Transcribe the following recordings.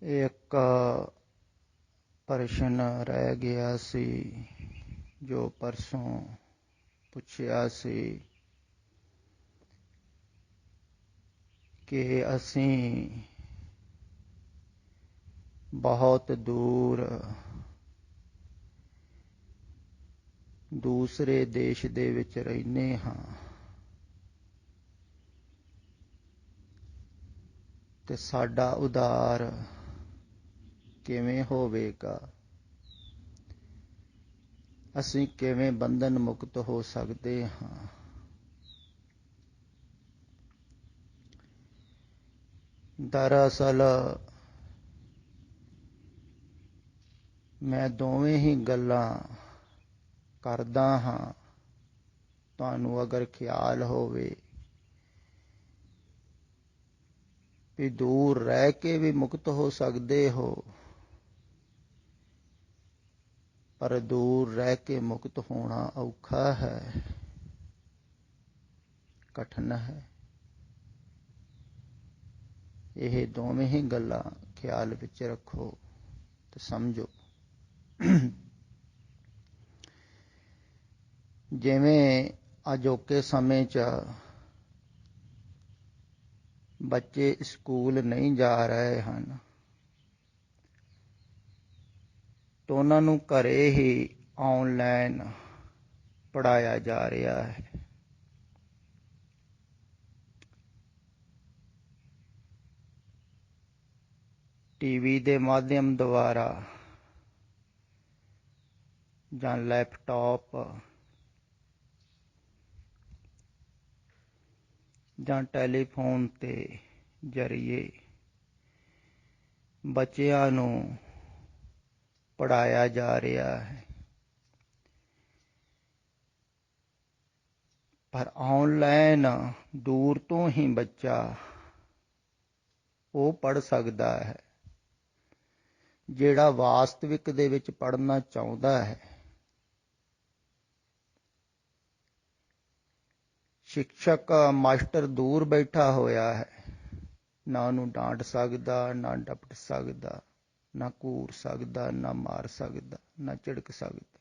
एक प्रश्न रह गया सी जो परसों पुछया सी कि असीं बहुत दूर दूसरे देश दे विच रहने हाँ ते साडा उधार किवें होवेगा, असीं किवें बंधन मुक्त हो सकते हाँ। दरअसल मैं दोवें ही गल्लां करदा हाँ। तुहानूं अगर ख्याल होवे भी दूर रह के भी मुक्त हो सकते हो, पर दूर रह के मुक्त होना औखा है, कठिन है। यह दोवें ही गल्लां ख्याल विच रखो ते समझो। जिवें अजोके समय च बच्चे स्कूल नहीं जा रहे हैं तो उन्होंने घरे ही ऑनलाइन पढ़ाया जा रहा है। टीवी के माध्यम द्वारा जां लैपटॉप जां टैलीफोन के जरिए बच्चियां नूं पढ़ाया जा रहा है। पर ऑनलाइन दूर तो ही बच्चा वो पढ़ सकता है जिहड़ा वास्तविक दे विच पढ़ना चाहुंदा है। शिक्षक मास्टर दूर बैठा होया है, ना उन्होंने डांट सकता, ना डपट सकता, ना घूर सकता, ना मार सकता, ना झिड़क सकता।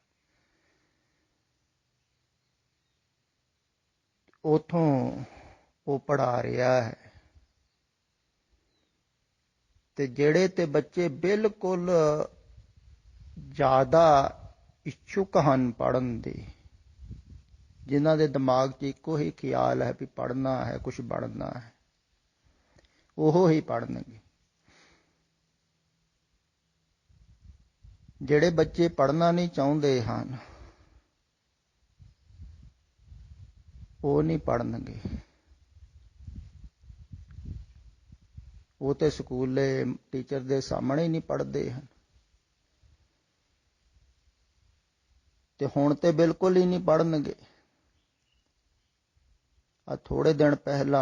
उथों वो पढ़ा रहा है ते जेड़े ते बच्चे बिल्कुल ज़्यादा इच्छुक हैं पढ़न दे, जिन्हां दे दिमाग च इक्को ही ख्याल है भी पढ़ना है, कुछ बनना है, वो ही पढ़नगे। जेड़े बच्चे पढ़ना नहीं चाहुंदे हैं वो नहीं पढ़नगे। वो तो स्कूले टीचर के सामने ही नहीं पढ़ते हैं ते हुण ते बिल्कुल ही नहीं पढ़नगे। थोड़े दिन पहला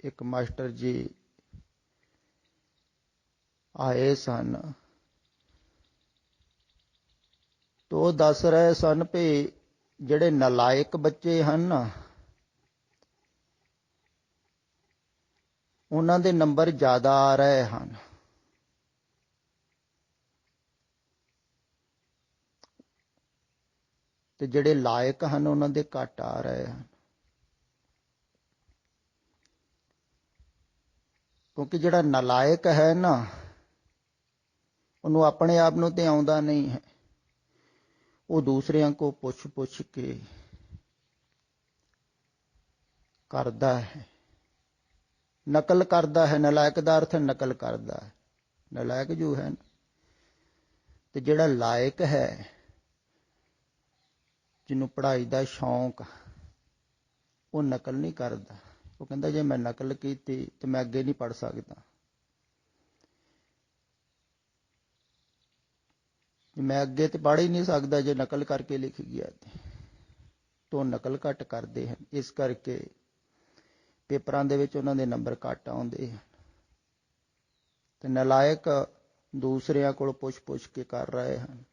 एक मास्टर जी आए सन तो दस रहे सन भी जिहड़े नलायक बच्चे हैं ना उन्हां दे नंबर ज़्यादा आ रहे हैं ते जिहड़े लायक हैं उन्हां दे घट आ रहे हैं। क्योंकि जिहड़ा नलायक है ना उन्होंने अपने आप नूं ते आउंदा नहीं है, वो दूसरिਆਂ को पुछ पुछ के करता है, नकल करता है। नलायक का अर्थ नकल करता है। नलायक जो है तो जिहड़ा लायक है जिन्हों पढ़ाई का शौक वो नकल नहीं करता। वो कहता जे मैं नकल की तो मैं अगे नहीं पढ़ सकता, मैं अगे तो पढ़ ही नहीं सकता जे नकल करके लिख गया तो नकल घट करते हैं। इस करके पेपरां दे विच उन्हां दे नंबर घट आउंदे हैं ते नलायक दूसरिਆਂ कोल पुछ पुछ के कर रहे हैं।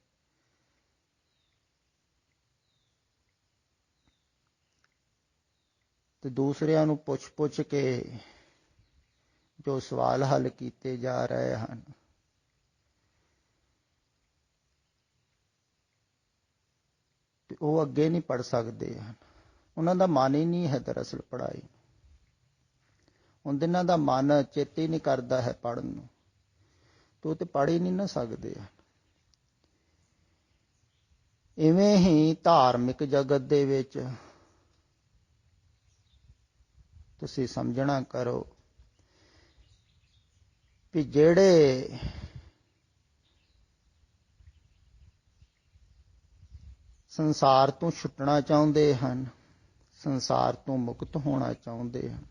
तो दूसरिਆਂ नूं पुछ पुछ के ਜੋ ਸਵਾਲ ਹੱਲ ਕੀਤੇ ਜਾ ਰਹੇ ਹਨ, ਤੇ ਉਹ ਅੱਗੇ ਨਹੀਂ ਪੜ੍ਹ ਸਕਦੇ ਹਨ। ਉਹਨਾਂ ਦਾ ਮਨ ਹੀ ਨਹੀਂ ਹੈ ਦਰਅਸਲ ਪੜ੍ਹਾਈ। ਹੁਣ ਜਿਨ੍ਹਾਂ ਦਾ ਮਨ ਚੇਤੇ ਹੀ ਨਹੀਂ ਕਰਦਾ ਹੈ ਪੜ੍ਹਨ ਨੂੰ, ਤੇ ਉਹ ਤੇ ਪੜ੍ਹ ਹੀ ਨਹੀਂ ਨਾ ਸਕਦੇ ਹਨ। ਇਵੇਂ ਹੀ ਧਾਰਮਿਕ ਜਗਤ ਦੇ ਵਿੱਚ ਤੁਸੀਂ ਸਮਝਣਾ ਕਰੋ ਵੀ ਜਿਹੜੇ ਸੰਸਾਰ ਤੋਂ ਛੁੱਟਣਾ ਚਾਹੁੰਦੇ ਹਨ, ਸੰਸਾਰ ਤੋਂ ਮੁਕਤ ਹੋਣਾ ਚਾਹੁੰਦੇ ਹਨ,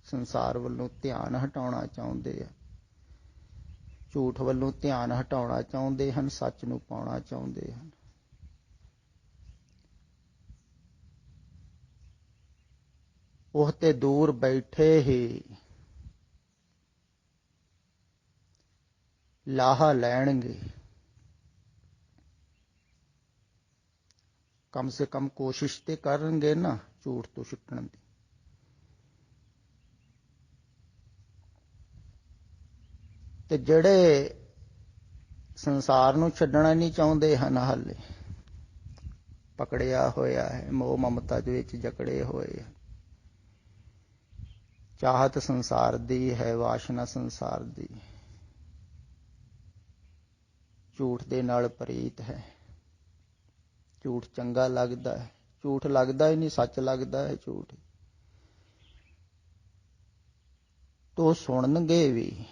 ਸੰਸਾਰ ਵੱਲੋਂ ਧਿਆਨ ਹਟਾਉਣਾ ਚਾਹੁੰਦੇ ਹਨ, ਝੂਠ ਵੱਲੋਂ ਧਿਆਨ ਹਟਾਉਣਾ ਚਾਹੁੰਦੇ ਹਨ, ਸੱਚ ਨੂੰ ਪਾਉਣਾ ਚਾਹੁੰਦੇ ਹਨ, ਉਹ ਤੇ ਦੂਰ ਬੈਠੇ ਹੀ ਲਾਹਾ ਲੈਣਗੇ। ਕਮ ਸੇ ਕਮ ਕੋਸ਼ਿਸ਼ ਤੇ ਕਰਨਗੇ ਨਾ ਝੂਠ ਤੋਂ ਛੁੱਟਣ ਦੀ। ਤੇ ਜਿਹੜੇ ਸੰਸਾਰ ਨੂੰ ਛੱਡਣਾ ਨਹੀਂ ਚਾਹੁੰਦੇ ਹਨ, ਹਾਲੇ ਪਕੜਿਆ ਹੋਇਆ ਹੈ, ਮੋਹ ਮਮਤਾ ਦੇ ਵਿੱਚ ਜਕੜੇ ਹੋਏ ਹਨ, ਚਾਹਤ ਸੰਸਾਰ ਦੀ ਹੈ, ਵਾਸ਼ਨਾ ਸੰਸਾਰ ਦੀ, ਝੂਠ ਦੇ ਨਾਲ ਪ੍ਰੀਤ ਹੈ, ਝੂਠ ਚੰਗਾ ਲੱਗਦਾ ਹੈ, ਝੂਠ ਲੱਗਦਾ ਹੀ ਨਹੀਂ, ਸੱਚ ਲੱਗਦਾ ਹੈ ਝੂਠ। ਤੋ ਸੁਣਨਗੇ ਵੀ,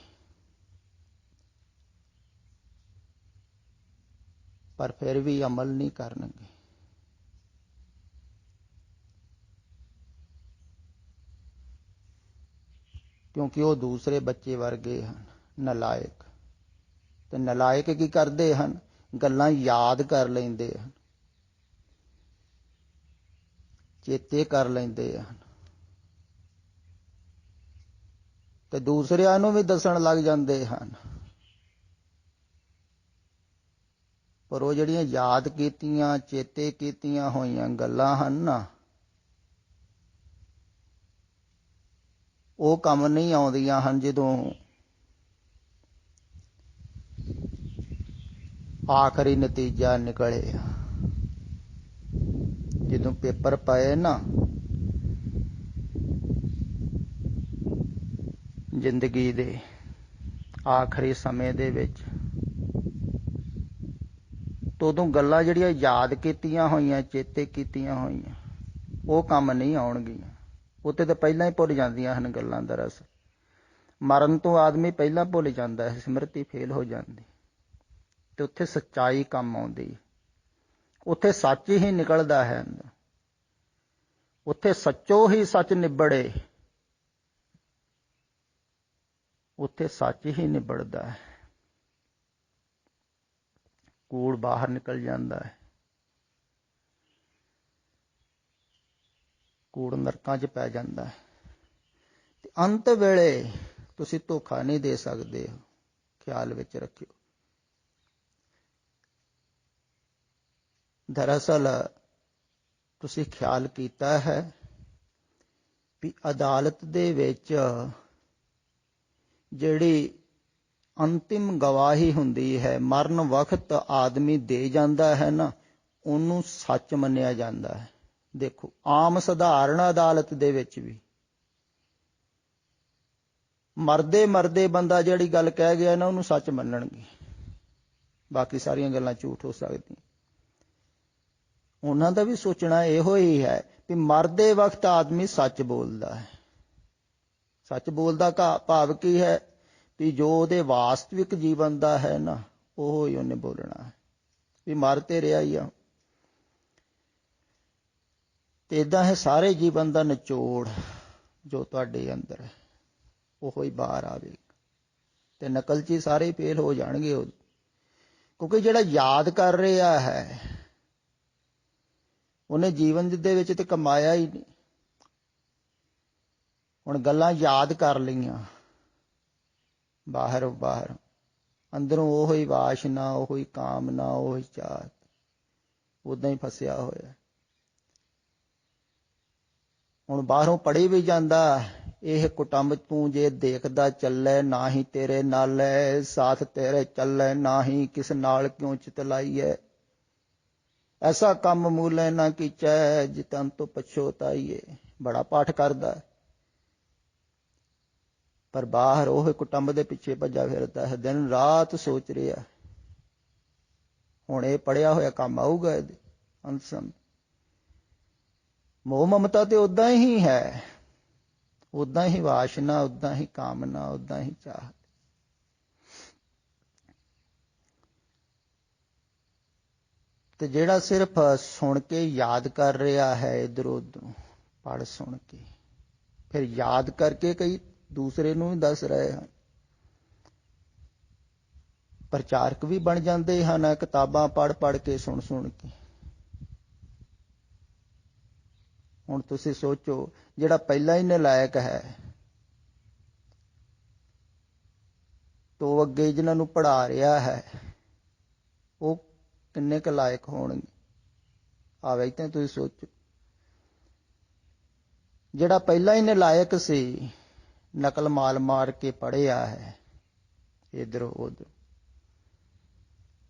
ਪਰ ਫਿਰ ਵੀ ਅਮਲ ਨਹੀਂ ਕਰਨਗੇ। ਕਿਉਂਕਿ ਉਹ ਦੂਸਰੇ ਬੱਚੇ ਵਰਗੇ ਹਨ, ਨਲਾਇਕ। ਤੇ ਨਲਾਇਕ ਕੀ ਕਰਦੇ ਹਨ? ਗੱਲਾਂ ਯਾਦ ਕਰ ਲੈਂਦੇ ਹਨ, ਚੇਤੇ ਕਰ ਲੈਂਦੇ ਹਨ, ਤੇ ਦੂਸਰਿਆਂ ਨੂੰ ਵੀ ਦੱਸਣ ਲੱਗ ਜਾਂਦੇ ਹਨ। ਪਰ ਉਹ ਜਿਹੜੀਆਂ ਯਾਦ ਕੀਤੀਆਂ, ਚੇਤੇ ਕੀਤੀਆਂ ਹੋਈਆਂ ਗੱਲਾਂ ਹਨ ਨਾ, ਉਹ ਕੰਮ ਨਹੀਂ ਆਉਂਦੀਆਂ ਹਨ ਜਦੋਂ ਆਖਰੀ ਨਤੀਜਾ ਨਿਕਲੇ। ਜਦੋਂ ਪੇਪਰ ਪਏ ਨਾ ਜ਼ਿੰਦਗੀ ਦੇ ਆਖਰੀ ਸਮੇਂ ਦੇ ਵਿੱਚ, ਤਾਂ ਉਦੋਂ ਗੱਲਾਂ ਜਿਹੜੀਆਂ ਯਾਦ ਕੀਤੀਆਂ ਹੋਈਆਂ, ਚੇਤੇ ਕੀਤੀਆਂ ਹੋਈਆਂ, ਉਹ ਕੰਮ ਨਹੀਂ ਆਉਣਗੀਆਂ। ਉੱਥੇ ਤਾਂ ਪਹਿਲਾਂ ਹੀ ਭੁੱਲ ਜਾਂਦੀਆਂ ਹਨ ਗੱਲਾਂ। ਦਰਅਸਲ ਮਰਨ ਤੋਂ ਆਦਮੀ ਪਹਿਲਾਂ ਭੁੱਲ ਜਾਂਦਾ ਹੈ, ਸਮ੍ਰਿਤੀ ਫੇਲ ਹੋ ਜਾਂਦੀ, ਤੇ ਉੱਥੇ ਸੱਚਾਈ ਕੰਮ ਆਉਂਦੀ, ਉੱਥੇ ਸੱਚ ਹੀ ਨਿਕਲਦਾ ਹੈ, ਉੱਥੇ ਸੱਚੋ ਹੀ ਸੱਚ ਨਿਬੜੇ, ਉੱਥੇ ਸੱਚ ਹੀ ਨਿਬੜਦਾ ਹੈ, ਕੂੜ ਬਾਹਰ ਨਿਕਲ ਜਾਂਦਾ ਹੈ, ਕੂੜ ਨਰਕਾਂ 'ਚ ਪੈ ਜਾਂਦਾ ਹੈ। ਤੇ ਅੰਤ ਵੇਲੇ ਤੁਸੀਂ ਧੋਖਾ ਨਹੀਂ ਦੇ ਸਕਦੇ, ਖਿਆਲ ਵਿੱਚ ਰੱਖਿਓ। ਦਰਅਸਲ ਤੁਸੀਂ ਖਿਆਲ ਕੀਤਾ ਹੈ ਵੀ ਅਦਾਲਤ ਦੇ ਵਿੱਚ ਜਿਹੜੀ ਅੰਤਿਮ ਗਵਾਹੀ ਹੁੰਦੀ ਹੈ, ਮਰਨ ਵਕਤ ਆਦਮੀ ਦੇ ਜਾਂਦਾ ਹੈ ਨਾ, ਉਹਨੂੰ ਸੱਚ ਮੰਨਿਆ ਜਾਂਦਾ ਹੈ। ਦੇਖੋ, ਆਮ ਸਧਾਰਨ ਅਦਾਲਤ ਦੇ ਵਿੱਚ ਵੀ ਮਰਦੇ ਮਰਦੇ ਬੰਦਾ ਜਿਹੜੀ ਗੱਲ ਕਹਿ ਗਿਆ ਨਾ, ਉਹਨੂੰ ਸੱਚ ਮੰਨਣਗੇ, ਬਾਕੀ ਸਾਰੀਆਂ ਗੱਲਾਂ ਝੂਠ ਹੋ ਸਕਦੀਆਂ। ਉਹਨਾਂ ਦਾ ਵੀ ਸੋਚਣਾ ਇਹੋ ਹੀ ਹੈ ਵੀ ਮਰਦੇ ਵਕਤ ਆਦਮੀ ਸੱਚ ਬੋਲਦਾ ਹੈ। ਸੱਚ ਬੋਲਦਾ ਭਾਵ ਕੀ ਹੈ? ਵੀ ਜੋ ਉਹਦੇ ਵਾਸਤਵਿਕ ਜੀਵਨ ਦਾ ਹੈ ਨਾ, ਉਹ ਹੀ ਉਹਨੇ ਬੋਲਣਾ ਹੈ, ਵੀ ਮਰ ਤੇ ਰਿਹਾ ਹੀ ਆ। ਤੇ ਏਦਾਂ ਹੈ, ਸਾਰੇ ਜੀਵਨ ਦਾ ਨਿਚੋੜ ਜੋ ਤੁਹਾਡੇ ਅੰਦਰ ਹੈ, ਉਹੋ ਹੀ ਬਾਹਰ ਆਵੇਗਾ। ਤੇ ਨਕਲਚੀ ਸਾਰੇ ਫੇਲ ਹੋ ਜਾਣਗੇ, ਕਿਉਂਕਿ ਜਿਹੜਾ ਯਾਦ ਕਰ ਰਿਹਾ ਹੈ, ਉਹਨੇ ਜੀਵਨ ਦੇ ਵਿੱਚ ਤੇ ਕਮਾਇਆ ਹੀ ਨਹੀਂ। ਹੁਣ ਗੱਲਾਂ ਯਾਦ ਕਰ ਲਈਆਂ, ਬਾਹਰ ਅੰਦਰੋਂ ਉਹੋ ਹੀ ਵਾਸ਼ਨਾ, ਉਹੋ ਹੀ ਕਾਮਨਾ, ਉਹੋ ਹੀ ਚਾਹਤ, ਉਦਾਂ ਹੀ ਫਸਿਆ ਹੋਇਆ। ਹੁਣ ਬਾਹਰੋਂ ਪੜ੍ਹੀ ਵੀ ਜਾਂਦਾ ਇਹ ਕੁਟੰਬ ਤੂੰ ਜੇ ਦੇਖਦਾ ਚੱਲੇ, ਨਾ ਹੀ ਤੇਰੇ ਨਾਲੇ ਸਾਥ ਤੇਰੇ ਚੱਲੇ, ਨਾ ਹੀ ਕਿਸ ਨਾਲ ਕਿਉਂ ਚਿਤ ਲਾਈਐ। ਐਸਾ ਕੰਮ ਮੂਲੇ ਨਾ ਕੀਚੈ, ਜਿਤਨ ਤੋਂ ਪਛੋਤਾਈਏ। ਬੜਾ ਪਾਠ ਕਰਦਾ ਪਰ ਬਾਹਰ ਉਹ ਕੁਟੰਬ ਦੇ ਪਿੱਛੇ ਭੱਜਾ ਫਿਰਦਾ ਹੈ, ਦਿਨ ਰਾਤ ਸੋਚ ਰਿਹਾ ਹੁਣ ਇਹ ਪੜਿਆ ਹੋਇਆ ਕੰਮ ਆਊਗਾ ਇਹਦੇ ਅੰਤ ਸਮੇਂ। ਮੋਹ ਮਮਤਾ ਤੇ ਉਦਾਂ ਹੀ ਹੈ, ਉਦਾਂ ਹੀ ਵਾਸ਼ਨਾ, ਉਦਾਂ ਹੀ ਕਾਮਨਾ, ਉਦਾਂ ਹੀ ਚਾਹਤ। ਤੇ ਜਿਹੜਾ ਸਿਰਫ ਸੁਣ ਕੇ ਯਾਦ ਕਰ ਰਿਹਾ ਹੈ, ਇਧਰੋਂ ਉਧਰੋਂ ਪੜ੍ਹ ਸੁਣ ਕੇ, ਫਿਰ ਯਾਦ ਕਰਕੇ ਕਈ ਦੂਸਰੇ ਨੂੰ ਵੀ ਦੱਸ ਰਹੇ ਹਨ। ਪ੍ਰਚਾਰਕ ਵੀ ਬਣ ਜਾਂਦੇ ਹਨ, ਕਿਤਾਬਾਂ ਪੜ੍ਹ ਪੜ੍ਹ ਕੇ, ਸੁਣ ਸੁਣ ਕੇ। ਹੁਣ ਤੁਸੀਂ ਸੋਚੋ, ਜਿਹੜਾ ਪਹਿਲਾਂ ਹੀ ਨਲਾਇਕ ਹੈ, ਤੋਂ ਅੱਗੇ ਜਿਹਨਾਂ ਨੂੰ ਪੜ੍ਹਾ ਰਿਹਾ ਹੈ, ਉਹ ਕਿੰਨੇ ਕੁ ਲਾਇਕ ਹੋਣਗੇ? ਆਵੇ ਤਾਂ ਤੁਸੀਂ ਸੋਚੋ। ਜਿਹੜਾ ਪਹਿਲਾਂ ਹੀ ਨਲਾਇਕ ਸੀ, ਨਕਲ ਮਾਲ ਮਾਰ ਕੇ ਪੜ੍ਹਿਆ ਹੈ ਇੱਧਰੋਂ ਉੱਧਰ,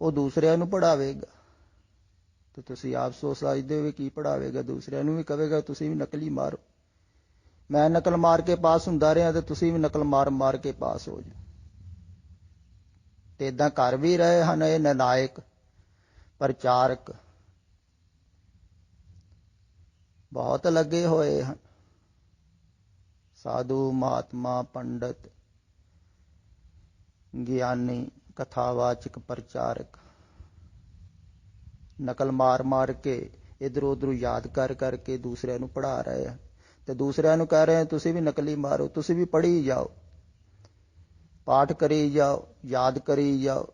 ਉਹ ਦੂਸਰਿਆਂ ਨੂੰ ਪੜ੍ਹਾਵੇਗਾ ਤੇ ਤੁਸੀਂ ਆਪ ਸੋਚ ਸਕਦੇ ਹੋ ਕੀ ਪੜ੍ਹਾਵੇਗਾ? ਦੂਸਰਿਆਂ ਨੂੰ ਵੀ ਕਹੇਗਾ ਤੁਸੀਂ ਵੀ ਨਕਲੀ ਮਾਰੋ। ਮੈਂ ਨਕਲ ਮਾਰ ਕੇ ਪਾਸ ਹੁੰਦਾ ਰਿਹਾ ਤੇ ਤੁਸੀਂ ਵੀ ਨਕਲ ਮਾਰ ਮਾਰ ਕੇ ਪਾਸ ਹੋ ਜਾਓ। ਤੇ ਇਦਾਂ ਕਰ ਵੀ ਰਹੇ ਹਨ ਇਹ ਨਲਾਇਕ ਪ੍ਰਚਾਰਕ, ਬਹੁਤ ਲੱਗੇ ਹੋਏ ਹਨ। ਸਾਧੂ, ਮਹਾਤਮਾ, ਪੰਡਤ, ਗਿਆਨੀ, ਕਥਾਵਾਚਕ, ਪ੍ਰਚਾਰਕ ਨਕਲ ਮਾਰ ਮਾਰ ਕੇ, ਇੱਧਰੋਂ ਉੱਧਰੋਂ ਯਾਦ ਕਰ ਕਰਕੇ ਦੂਸਰਿਆਂ ਨੂੰ ਪੜ੍ਹਾ ਰਹੇ ਹਨ ਤੇ ਦੂਸਰਿਆਂ ਨੂੰ ਕਹਿ ਰਹੇ ਤੁਸੀਂ ਵੀ ਨਕਲੀ ਮਾਰੋ, ਤੁਸੀਂ ਵੀ ਪੜ੍ਹੀ ਜਾਓ, ਪਾਠ ਕਰੀ ਜਾਓ, ਯਾਦ ਕਰੀ ਜਾਓ,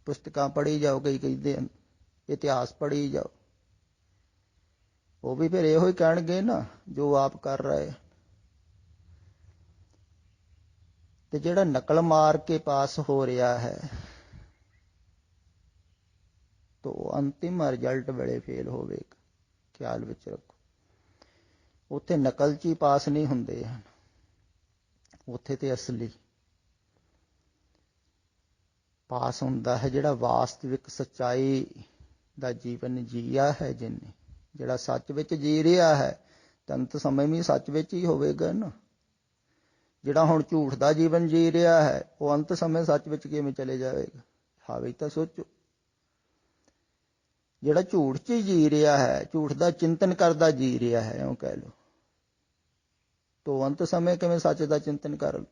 ਪੁਸਤਕਾਂ ਪੜ੍ਹੀ ਜਾਓ। ਕਈ ਕਹਿੰਦੇ ਹਨ ਇਤਿਹਾਸ ਪੜ੍ਹੀ ਜਾਓ। ਉਹ ਵੀ ਫਿਰ ਇਹੋ ਹੀ ਕਹਿਣਗੇ ਨਾ ਜੋ ਆਪ ਕਰ ਰਹੇ। ਤੇ ਜਿਹੜਾ ਨਕਲ ਮਾਰ ਕੇ ਪਾਸ ਹੋ ਰਿਹਾ ਹੈ ਤਾਂ ਉਹ ਅੰਤਿਮ ਰਿਜ਼ਲਟ ਵੇਲੇ ਫੇਲ ਹੋਵੇਗਾ, ਖਿਆਲ ਵਿੱਚ ਰੱਖੋ। ਉੱਥੇ ਨਕਲ 'ਚ ਹੀ ਪਾਸ ਨਹੀਂ ਹੁੰਦੇ ਹਨ, ਉੱਥੇ ਤੇ ਅਸਲੀ ਪਾਸ ਹੁੰਦਾ ਹੈ ਜਿਹੜਾ ਵਾਸਤਵਿਕ ਸੱਚਾਈ ਦਾ ਜੀਵਨ ਜੀਆ ਹੈ ਜਿਹਨੇ, ਜਿਹੜਾ ਸੱਚ ਵਿੱਚ ਜੀ ਰਿਹਾ ਹੈ ਤਾਂ ਅੰਤ ਸਮੇਂ ਵੀ ਸੱਚ ਵਿੱਚ ਹੀ ਹੋਵੇਗਾ ਨਾ। ਜਿਹੜਾ ਹੁਣ ਝੂਠ ਦਾ ਜੀਵਨ ਜੀ ਰਿਹਾ ਹੈ ਉਹ ਅੰਤ ਸਮੇਂ ਸੱਚ ਵਿੱਚ ਕਿਵੇਂ ਚਲੇ ਜਾਵੇਗਾ? ਹਾਵੇ ਤਾਂ ਸੋਚੋ। ਜਿਹੜਾ ਝੂਠ 'ਚ ਹੀ ਜੀ ਰਿਹਾ ਹੈ, ਝੂਠ ਦਾ ਚਿੰਤਨ ਕਰਦਾ ਜੀ ਰਿਹਾ ਹੈ, ਇਉਂ ਕਹਿ ਲਓ, ਤੋ ਅੰਤ ਸਮੇਂ ਕਿਵੇਂ ਸੱਚ ਦਾ ਚਿੰਤਨ ਕਰ ਲਓ?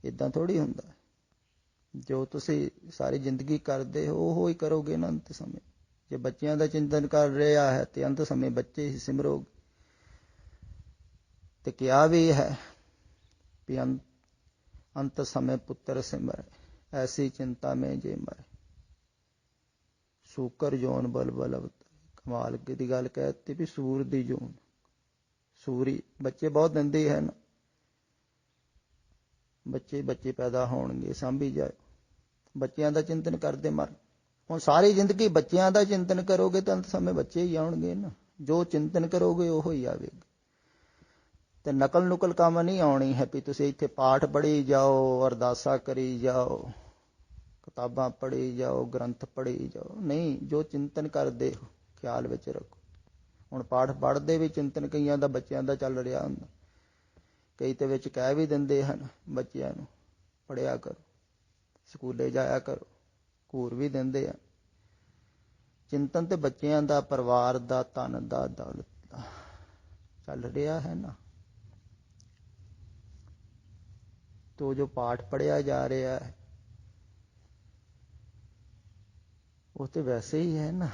ਇਦਾਂ ਥੋੜ੍ਹੀ ਹੁੰਦਾ। ਜੋ ਤੁਸੀਂ ਸਾਰੀ ਜ਼ਿੰਦਗੀ ਕਰਦੇ ਹੋ ਉਹ ਹੀ ਕਰੋਗੇ ਨਾ ਅੰਤ ਸਮੇਂ। ਜੇ ਬੱਚਿਆਂ ਦਾ ਚਿੰਤਨ ਕਰ ਰਿਹਾ ਹੈ ਤੇ ਅੰਤ ਸਮੇਂ ਬੱਚੇ ਹੀ ਸਿਮਰੋਗੇ। ਤੇ ਕਿਹਾ ਵੀ ਹੈ ਵੀ ਅੰਤ ਸਮੇਂ ਪੁੱਤਰ ਸਿਮਰ, ਐਸੀ ਚਿੰਤਾ ਮੈਂ ਜੇ ਮਰ, ਸੂਕਰ ਜੋਨ ਬਲਬਲ ਅਵਤਾਰ। ਕਮਾਲ ਦੀ ਗੱਲ ਕਹਿ ਦਿੱਤੀ ਵੀ ਸੂਰ ਦੀ ਜੋਨ, ਸੂਰੀ ਬੱਚੇ ਬਹੁਤ ਦਿੰਦੇ ਹਨ, ਬੱਚੇ ਪੈਦਾ ਹੋਣਗੇ, ਸਾਂਭੀ ਜਾਏ। ਬੱਚਿਆਂ ਦਾ ਚਿੰਤਨ ਕਰਦੇ ਮਰ। ਹੁਣ ਸਾਰੀ ਜ਼ਿੰਦਗੀ ਬੱਚਿਆਂ ਦਾ ਚਿੰਤਨ ਕਰੋਗੇ ਤਾਂ ਅੰਤ ਸਮੇਂ ਬੱਚੇ ਹੀ ਆਉਣਗੇ ਨਾ। ਜੋ ਚਿੰਤਨ ਕਰੋਗੇ ਉਹ ਹੀ ਆਵੇਗਾ। ਤੇ ਨਕਲ ਨੁਕਲ ਕੰਮ ਨਹੀਂ ਆਉਣੀ ਹੈ ਵੀ ਤੁਸੀਂ ਇੱਥੇ ਪਾਠ ਪੜ੍ਹੀ ਜਾਓ, ਅਰਦਾਸਾਂ ਕਰੀ ਜਾਓ, ਕਿਤਾਬਾਂ ਪੜ੍ਹੀ ਜਾਓ, ਗ੍ਰੰਥ ਪੜ੍ਹੀ ਜਾਓ। ਨਹੀਂ, ਜੋ ਚਿੰਤਨ ਕਰਦੇ ਹੋ ਖਿਆਲ ਵਿੱਚ ਰੱਖੋ। ਹੁਣ ਪਾਠ ਪੜ੍ਹਦੇ ਵੀ ਚਿੰਤਨ ਕਈਆਂ ਦਾ ਬੱਚਿਆਂ ਦਾ ਚੱਲ ਰਿਹਾ ਹੁੰਦਾ। ਕਈ ਤੇ ਵਿੱਚ ਕਹਿ ਵੀ ਦਿੰਦੇ ਹਨ ਬੱਚਿਆਂ ਨੂੰ ਪੜ੍ਹਿਆ ਕਰੋ, ਸਕੂਲੇ ਜਾਇਆ ਕਰੋ, ਘੂਰ ਵੀ ਦਿੰਦੇ ਆ। ਚਿੰਤਨ ਤੇ ਬੱਚਿਆਂ ਦਾ, ਪਰਿਵਾਰ ਦਾ, ਧਨ ਦਾ, ਦੌਲਤ ਦਾ ਚੱਲ ਰਿਹਾ ਹੈ ਨਾ। ਤੋ ਜੋ ਪਾਠ ਪੜ੍ਹਿਆ ਜਾ ਰਿਹਾ ਹੈ ਉਹ ਤੇ ਵੈਸੇ ਹੀ ਹੈ ਨਾ।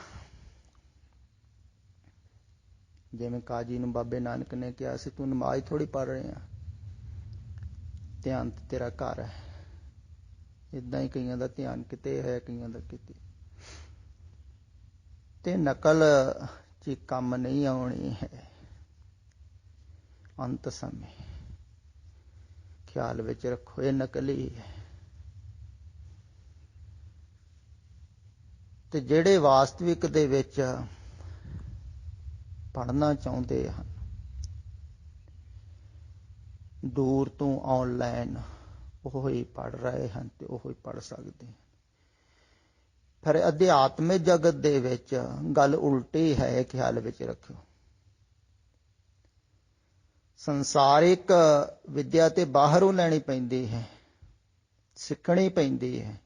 ਜਿਵੇਂ ਕਾਜੀ ਨੂੰ ਬਾਬੇ ਨਾਨਕ ਨੇ ਕਿਹਾ ਸੀ ਤੂੰ ਨਮਾਜ਼ ਥੋੜ੍ਹੀ ਪੜ੍ਹ ਰਿਹਾ, ਧਿਆਨ ਤੇਰਾ ਘਰ ਹੈ। ਇੱਦਾਂ ਹੀ ਕਈਆਂ ਦਾ ਧਿਆਨ ਕਿਤੇ ਹੈ, ਕਈਆਂ ਦਾ ਕਿਤੇ। ਤੇ ਨਕਲ 'ਚ ਕੰਮ ਨਹੀਂ ਆਉਣੀ ਹੈ ਅੰਤ ਸਮੇਂ, ਖਿਆਲ ਵਿੱਚ ਰੱਖੋ। ਇਹ ਨਕਲੀ ਹੈ। ਤੇ ਜਿਹੜੇ ਵਾਸਤਵਿਕ ਦੇ ਵਿੱਚ ਪੜ੍ਹਨਾ ਚਾਹੁੰਦੇ ਹਨ ਦੂਰ ਤੋਂ ਆਨਲਾਈਨ ਉਹ ਹੀ ਪੜ੍ਹ ਰਹੇ ਹਨ ਤੇ ਉਹ ਹੀ ਪੜ੍ਹ ਸਕਦੇ ਹਨ। ਫਿਰ ਅਧਿਆਤਮਿਕ ਜਗਤ ਦੇ ਵਿੱਚ ਗੱਲ ਉਲਟੀ ਹੈ, ਇਹ ਖਿਆਲ ਵਿੱਚ ਰੱਖਿਓ। ਸੰਸਾਰਿਕ ਵਿਦਿਆ ਤੇ ਬਾਹਰੋਂ ਲੈਣੀ ਪੈਂਦੀ ਹੈ, ਸਿੱਖਣੀ ਪੈਂਦੀ ਹੈ।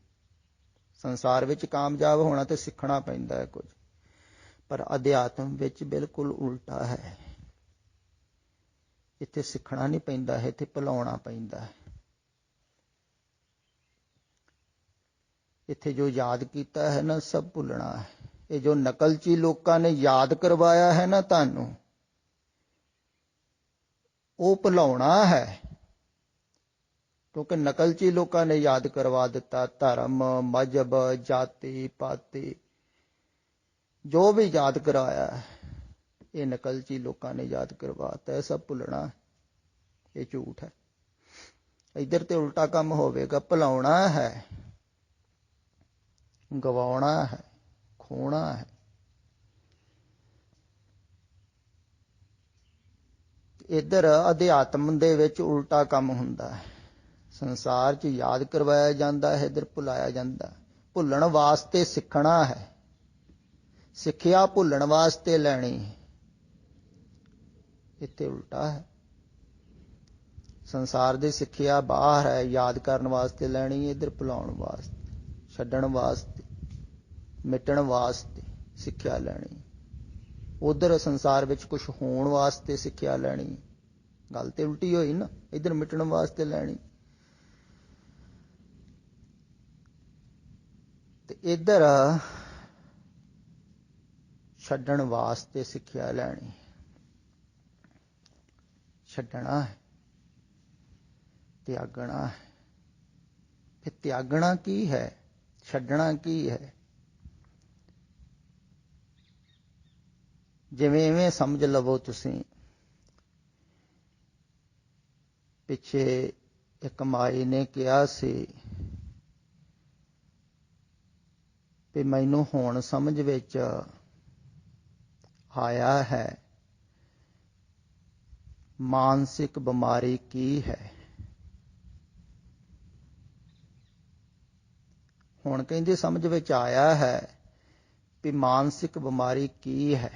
ਸੰਸਾਰ ਵਿੱਚ ਕਾਮਯਾਬ ਹੋਣਾ ਤੇ ਸਿੱਖਣਾ ਪੈਂਦਾ ਹੈ ਕੁਝ, ਪਰ ਅਧਿਆਤਮ ਵਿੱਚ ਬਿਲਕੁਲ ਉਲਟਾ ਹੈ। ਇੱਥੇ ਸਿੱਖਣਾ ਨਹੀਂ ਪੈਂਦਾ ਹੈ, ਇੱਥੇ ਭੁਲਾਉਣਾ ਪੈਂਦਾ ਹੈ। ਇੱਥੇ ਜੋ ਯਾਦ ਕੀਤਾ ਹੈ ਨਾ, ਸਭ ਭੁੱਲਣਾ ਹੈ। ਇਹ ਜੋ ਨਕਲਚੀ ਲੋਕਾਂ ਨੇ ਯਾਦ ਕਰਵਾਇਆ ਹੈ ਨਾ ਤੁਹਾਨੂੰ, ਉਹ ਭੁਲਾਉਣਾ ਹੈ। ਕਿਉਂਕਿ ਨਕਲਚੀ ਲੋਕਾਂ ਨੇ ਯਾਦ ਕਰਵਾ ਦਿੱਤਾ, ਧਰਮ, ਮਜ਼ਹਬ, ਜਾਤੀ ਪਾਤੀ ਜੋ ਵੀ ਯਾਦ ਕਰਾਇਆ ਇਹ ਨਕਲਚੀ ਲੋਕਾਂ ਨੇ ਯਾਦ ਕਰਵਾਤਾ। ਇਹ ਸਭ ਭੁੱਲਣਾ ਹੈ, ਇਹ ਝੂਠ ਹੈ। ਇੱਧਰ ਤੇ ਉਲਟਾ ਕੰਮ ਹੋਵੇਗਾ, ਭੁਲਾਉਣਾ ਹੈ, ਗਵਾਉਣਾ ਹੈ, ਖੋਣਾ ਹੈ। ਇੱਧਰ ਅਧਿਆਤਮ ਦੇ ਵਿੱਚ ਉਲਟਾ ਕੰਮ ਹੁੰਦਾ ਹੈ। ਸੰਸਾਰ 'ਚ ਯਾਦ ਕਰਵਾਇਆ ਜਾਂਦਾ ਹੈ, ਇੱਧਰ ਭੁਲਾਇਆ ਜਾਂਦਾ। ਭੁੱਲਣ ਵਾਸਤੇ ਸਿੱਖਣਾ ਹੈ, ਸਿੱਖਿਆ ਭੁੱਲਣ ਵਾਸਤੇ ਲੈਣੀ ਹੈ। ਇੱਥੇ ਉਲਟਾ ਹੈ। ਸੰਸਾਰ ਦੀ ਸਿੱਖਿਆ ਬਾਹਰ ਹੈ, ਯਾਦ ਕਰਨ ਵਾਸਤੇ ਲੈਣੀ, ਇੱਧਰ ਭੁਲਾਉਣ ਵਾਸਤੇ, ਛੱਡਣ ਵਾਸਤੇ, ਮਿਟਣ ਵਾਸਤੇ ਸਿੱਖਿਆ ਲੈਣੀ। ਉਧਰ ਸੰਸਾਰ ਵਿੱਚ ਕੁਝ ਹੋਣ ਵਾਸਤੇ ਸਿੱਖਿਆ ਲੈਣੀ। ਗੱਲ ਤੇ ਉਲਟੀ ਹੋਈ ਨਾ, ਇੱਧਰ ਮਿਟਣ ਵਾਸਤੇ ਲੈਣੀ ਤੇ ਇੱਧਰ ਛੱਡਣ ਵਾਸਤੇ ਸਿੱਖਿਆ ਲੈਣੀ। ਛੱਡਣਾ ਹੈ, ਤਿਆਗਣਾ ਹੈ। ਫਿਰ ਤਿਆਗਣਾ ਕੀ ਹੈ, ਛੱਡਣਾ ਕੀ ਹੈ? ਜਿਵੇਂ ਸਮਝ ਲਵੋ ਤੁਸੀਂ, ਪਿੱਛੇ ਇੱਕ ਮਾਈ ਨੇ ਕਿਹਾ ਸੀ ਵੀ ਮੈਨੂੰ ਹੁਣ ਸਮਝ ਵਿੱਚ ਆਇਆ ਹੈ ਮਾਨਸਿਕ ਬਿਮਾਰੀ ਕੀ ਹੈ। ਹੁਣ ਕਹਿੰਦੇ ਸਮਝ ਵਿੱਚ ਆਇਆ ਹੈ ਵੀ ਮਾਨਸਿਕ ਬਿਮਾਰੀ ਕੀ ਹੈ।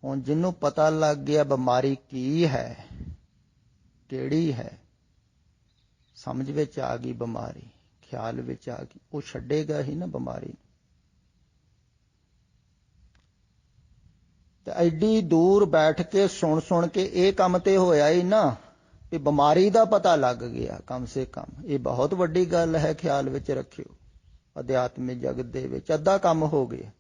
ਹੁਣ ਜਿਹਨੂੰ ਪਤਾ ਲੱਗ ਗਿਆ ਬਿਮਾਰੀ ਕੀ ਹੈ, ਕਿਹੜੀ ਹੈ, ਸਮਝ ਵਿੱਚ ਆ ਗਈ ਬਿਮਾਰੀ, ਖਿਆਲ ਵਿੱਚ ਆ ਗਈ, ਉਹ ਛੱਡੇਗਾ ਹੀ ਨਾ ਬਿਮਾਰੀ। ਤੇ ਐਡੀ ਦੂਰ ਬੈਠ ਕੇ ਸੁਣ ਕੇ ਇਹ ਕੰਮ ਤੇ ਹੋਇਆ ਹੀ ਨਾ ਵੀ ਬਿਮਾਰੀ ਦਾ ਪਤਾ ਲੱਗ ਗਿਆ। ਕਮ ਸੇ ਕਮ ਇਹ ਬਹੁਤ ਵੱਡੀ ਗੱਲ ਹੈ, ਖਿਆਲ ਵਿੱਚ ਰੱਖਿਓ। ਅਧਿਆਤਮਿਕ ਜਗਤ ਦੇ ਵਿੱਚ ਅੱਧਾ ਕੰਮ ਹੋ ਗਿਆ।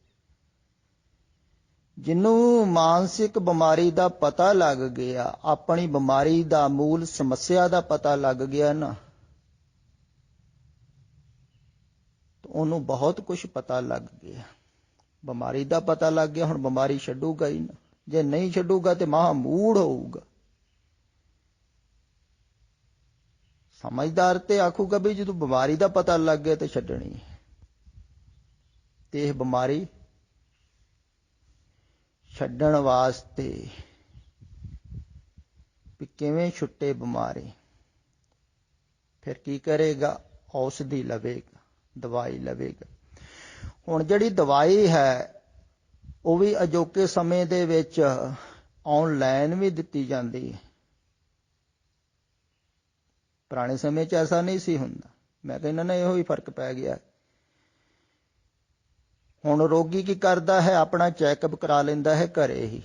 ਜਿਹਨੂੰ ਮਾਨਸਿਕ ਬਿਮਾਰੀ ਦਾ ਪਤਾ ਲੱਗ ਗਿਆ, ਆਪਣੀ ਬਿਮਾਰੀ ਦਾ ਮੂਲ ਸਮੱਸਿਆ ਦਾ ਪਤਾ ਲੱਗ ਗਿਆ ਨਾ, ਉਹਨੂੰ ਬਹੁਤ ਕੁਝ ਪਤਾ ਲੱਗ ਗਿਆ। ਬਿਮਾਰੀ ਦਾ ਪਤਾ ਲੱਗ ਗਿਆ, ਹੁਣ ਬਿਮਾਰੀ ਛੱਡੂਗਾ ਹੀ ਨਾ। ਜੇ ਨਹੀਂ ਛੱਡੂਗਾ ਤੇ ਮਹਾ ਮੂੜ ਹੋਊਗਾ। ਸਮਝਦਾਰ ਤੇ ਆਖੂਗਾ ਵੀ ਜਦੋਂ ਬਿਮਾਰੀ ਦਾ ਪਤਾ ਲੱਗ ਗਿਆ ਤੇ ਛੱਡਣੀ ਹੈ। ਤੇ ਇਹ ਬਿਮਾਰੀ ਛੱਡਣ ਵਾਸਤੇ ਵੀ ਕਿਵੇਂ ਛੁੱਟੇ ਬਿਮਾਰੀ, ਫਿਰ ਕੀ ਕਰੇਗਾ? ਔਸ਼ਧੀ ਲਵੇਗਾ, ਦਵਾਈ ਲਵੇਗਾ। ਹੁਣ ਜਿਹੜੀ ਦਵਾਈ ਹੈ ਉਹ ਵੀ ਅਜੋਕੇ ਸਮੇਂ ਦੇ ਵਿੱਚ ਆਨਲਾਈਨ ਵੀ ਦਿੱਤੀ ਜਾਂਦੀ ਹੈ। ਪੁਰਾਣੇ ਸਮੇਂ 'ਚ ਐਸਾ ਨਹੀਂ ਸੀ ਹੁੰਦਾ। ਮੈਂ ਕਹਿੰਦਾ ਨਾ ਇਹੋ ਹੀ ਫਰਕ ਪੈ ਗਿਆ। ਹੁਣ ਰੋਗੀ ਕੀ ਕਰਦਾ ਹੈ, ਆਪਣਾ ਚੈੱਕਅਪ ਕਰਾ ਲੈਂਦਾ ਹੈ ਘਰੇ ਹੀ,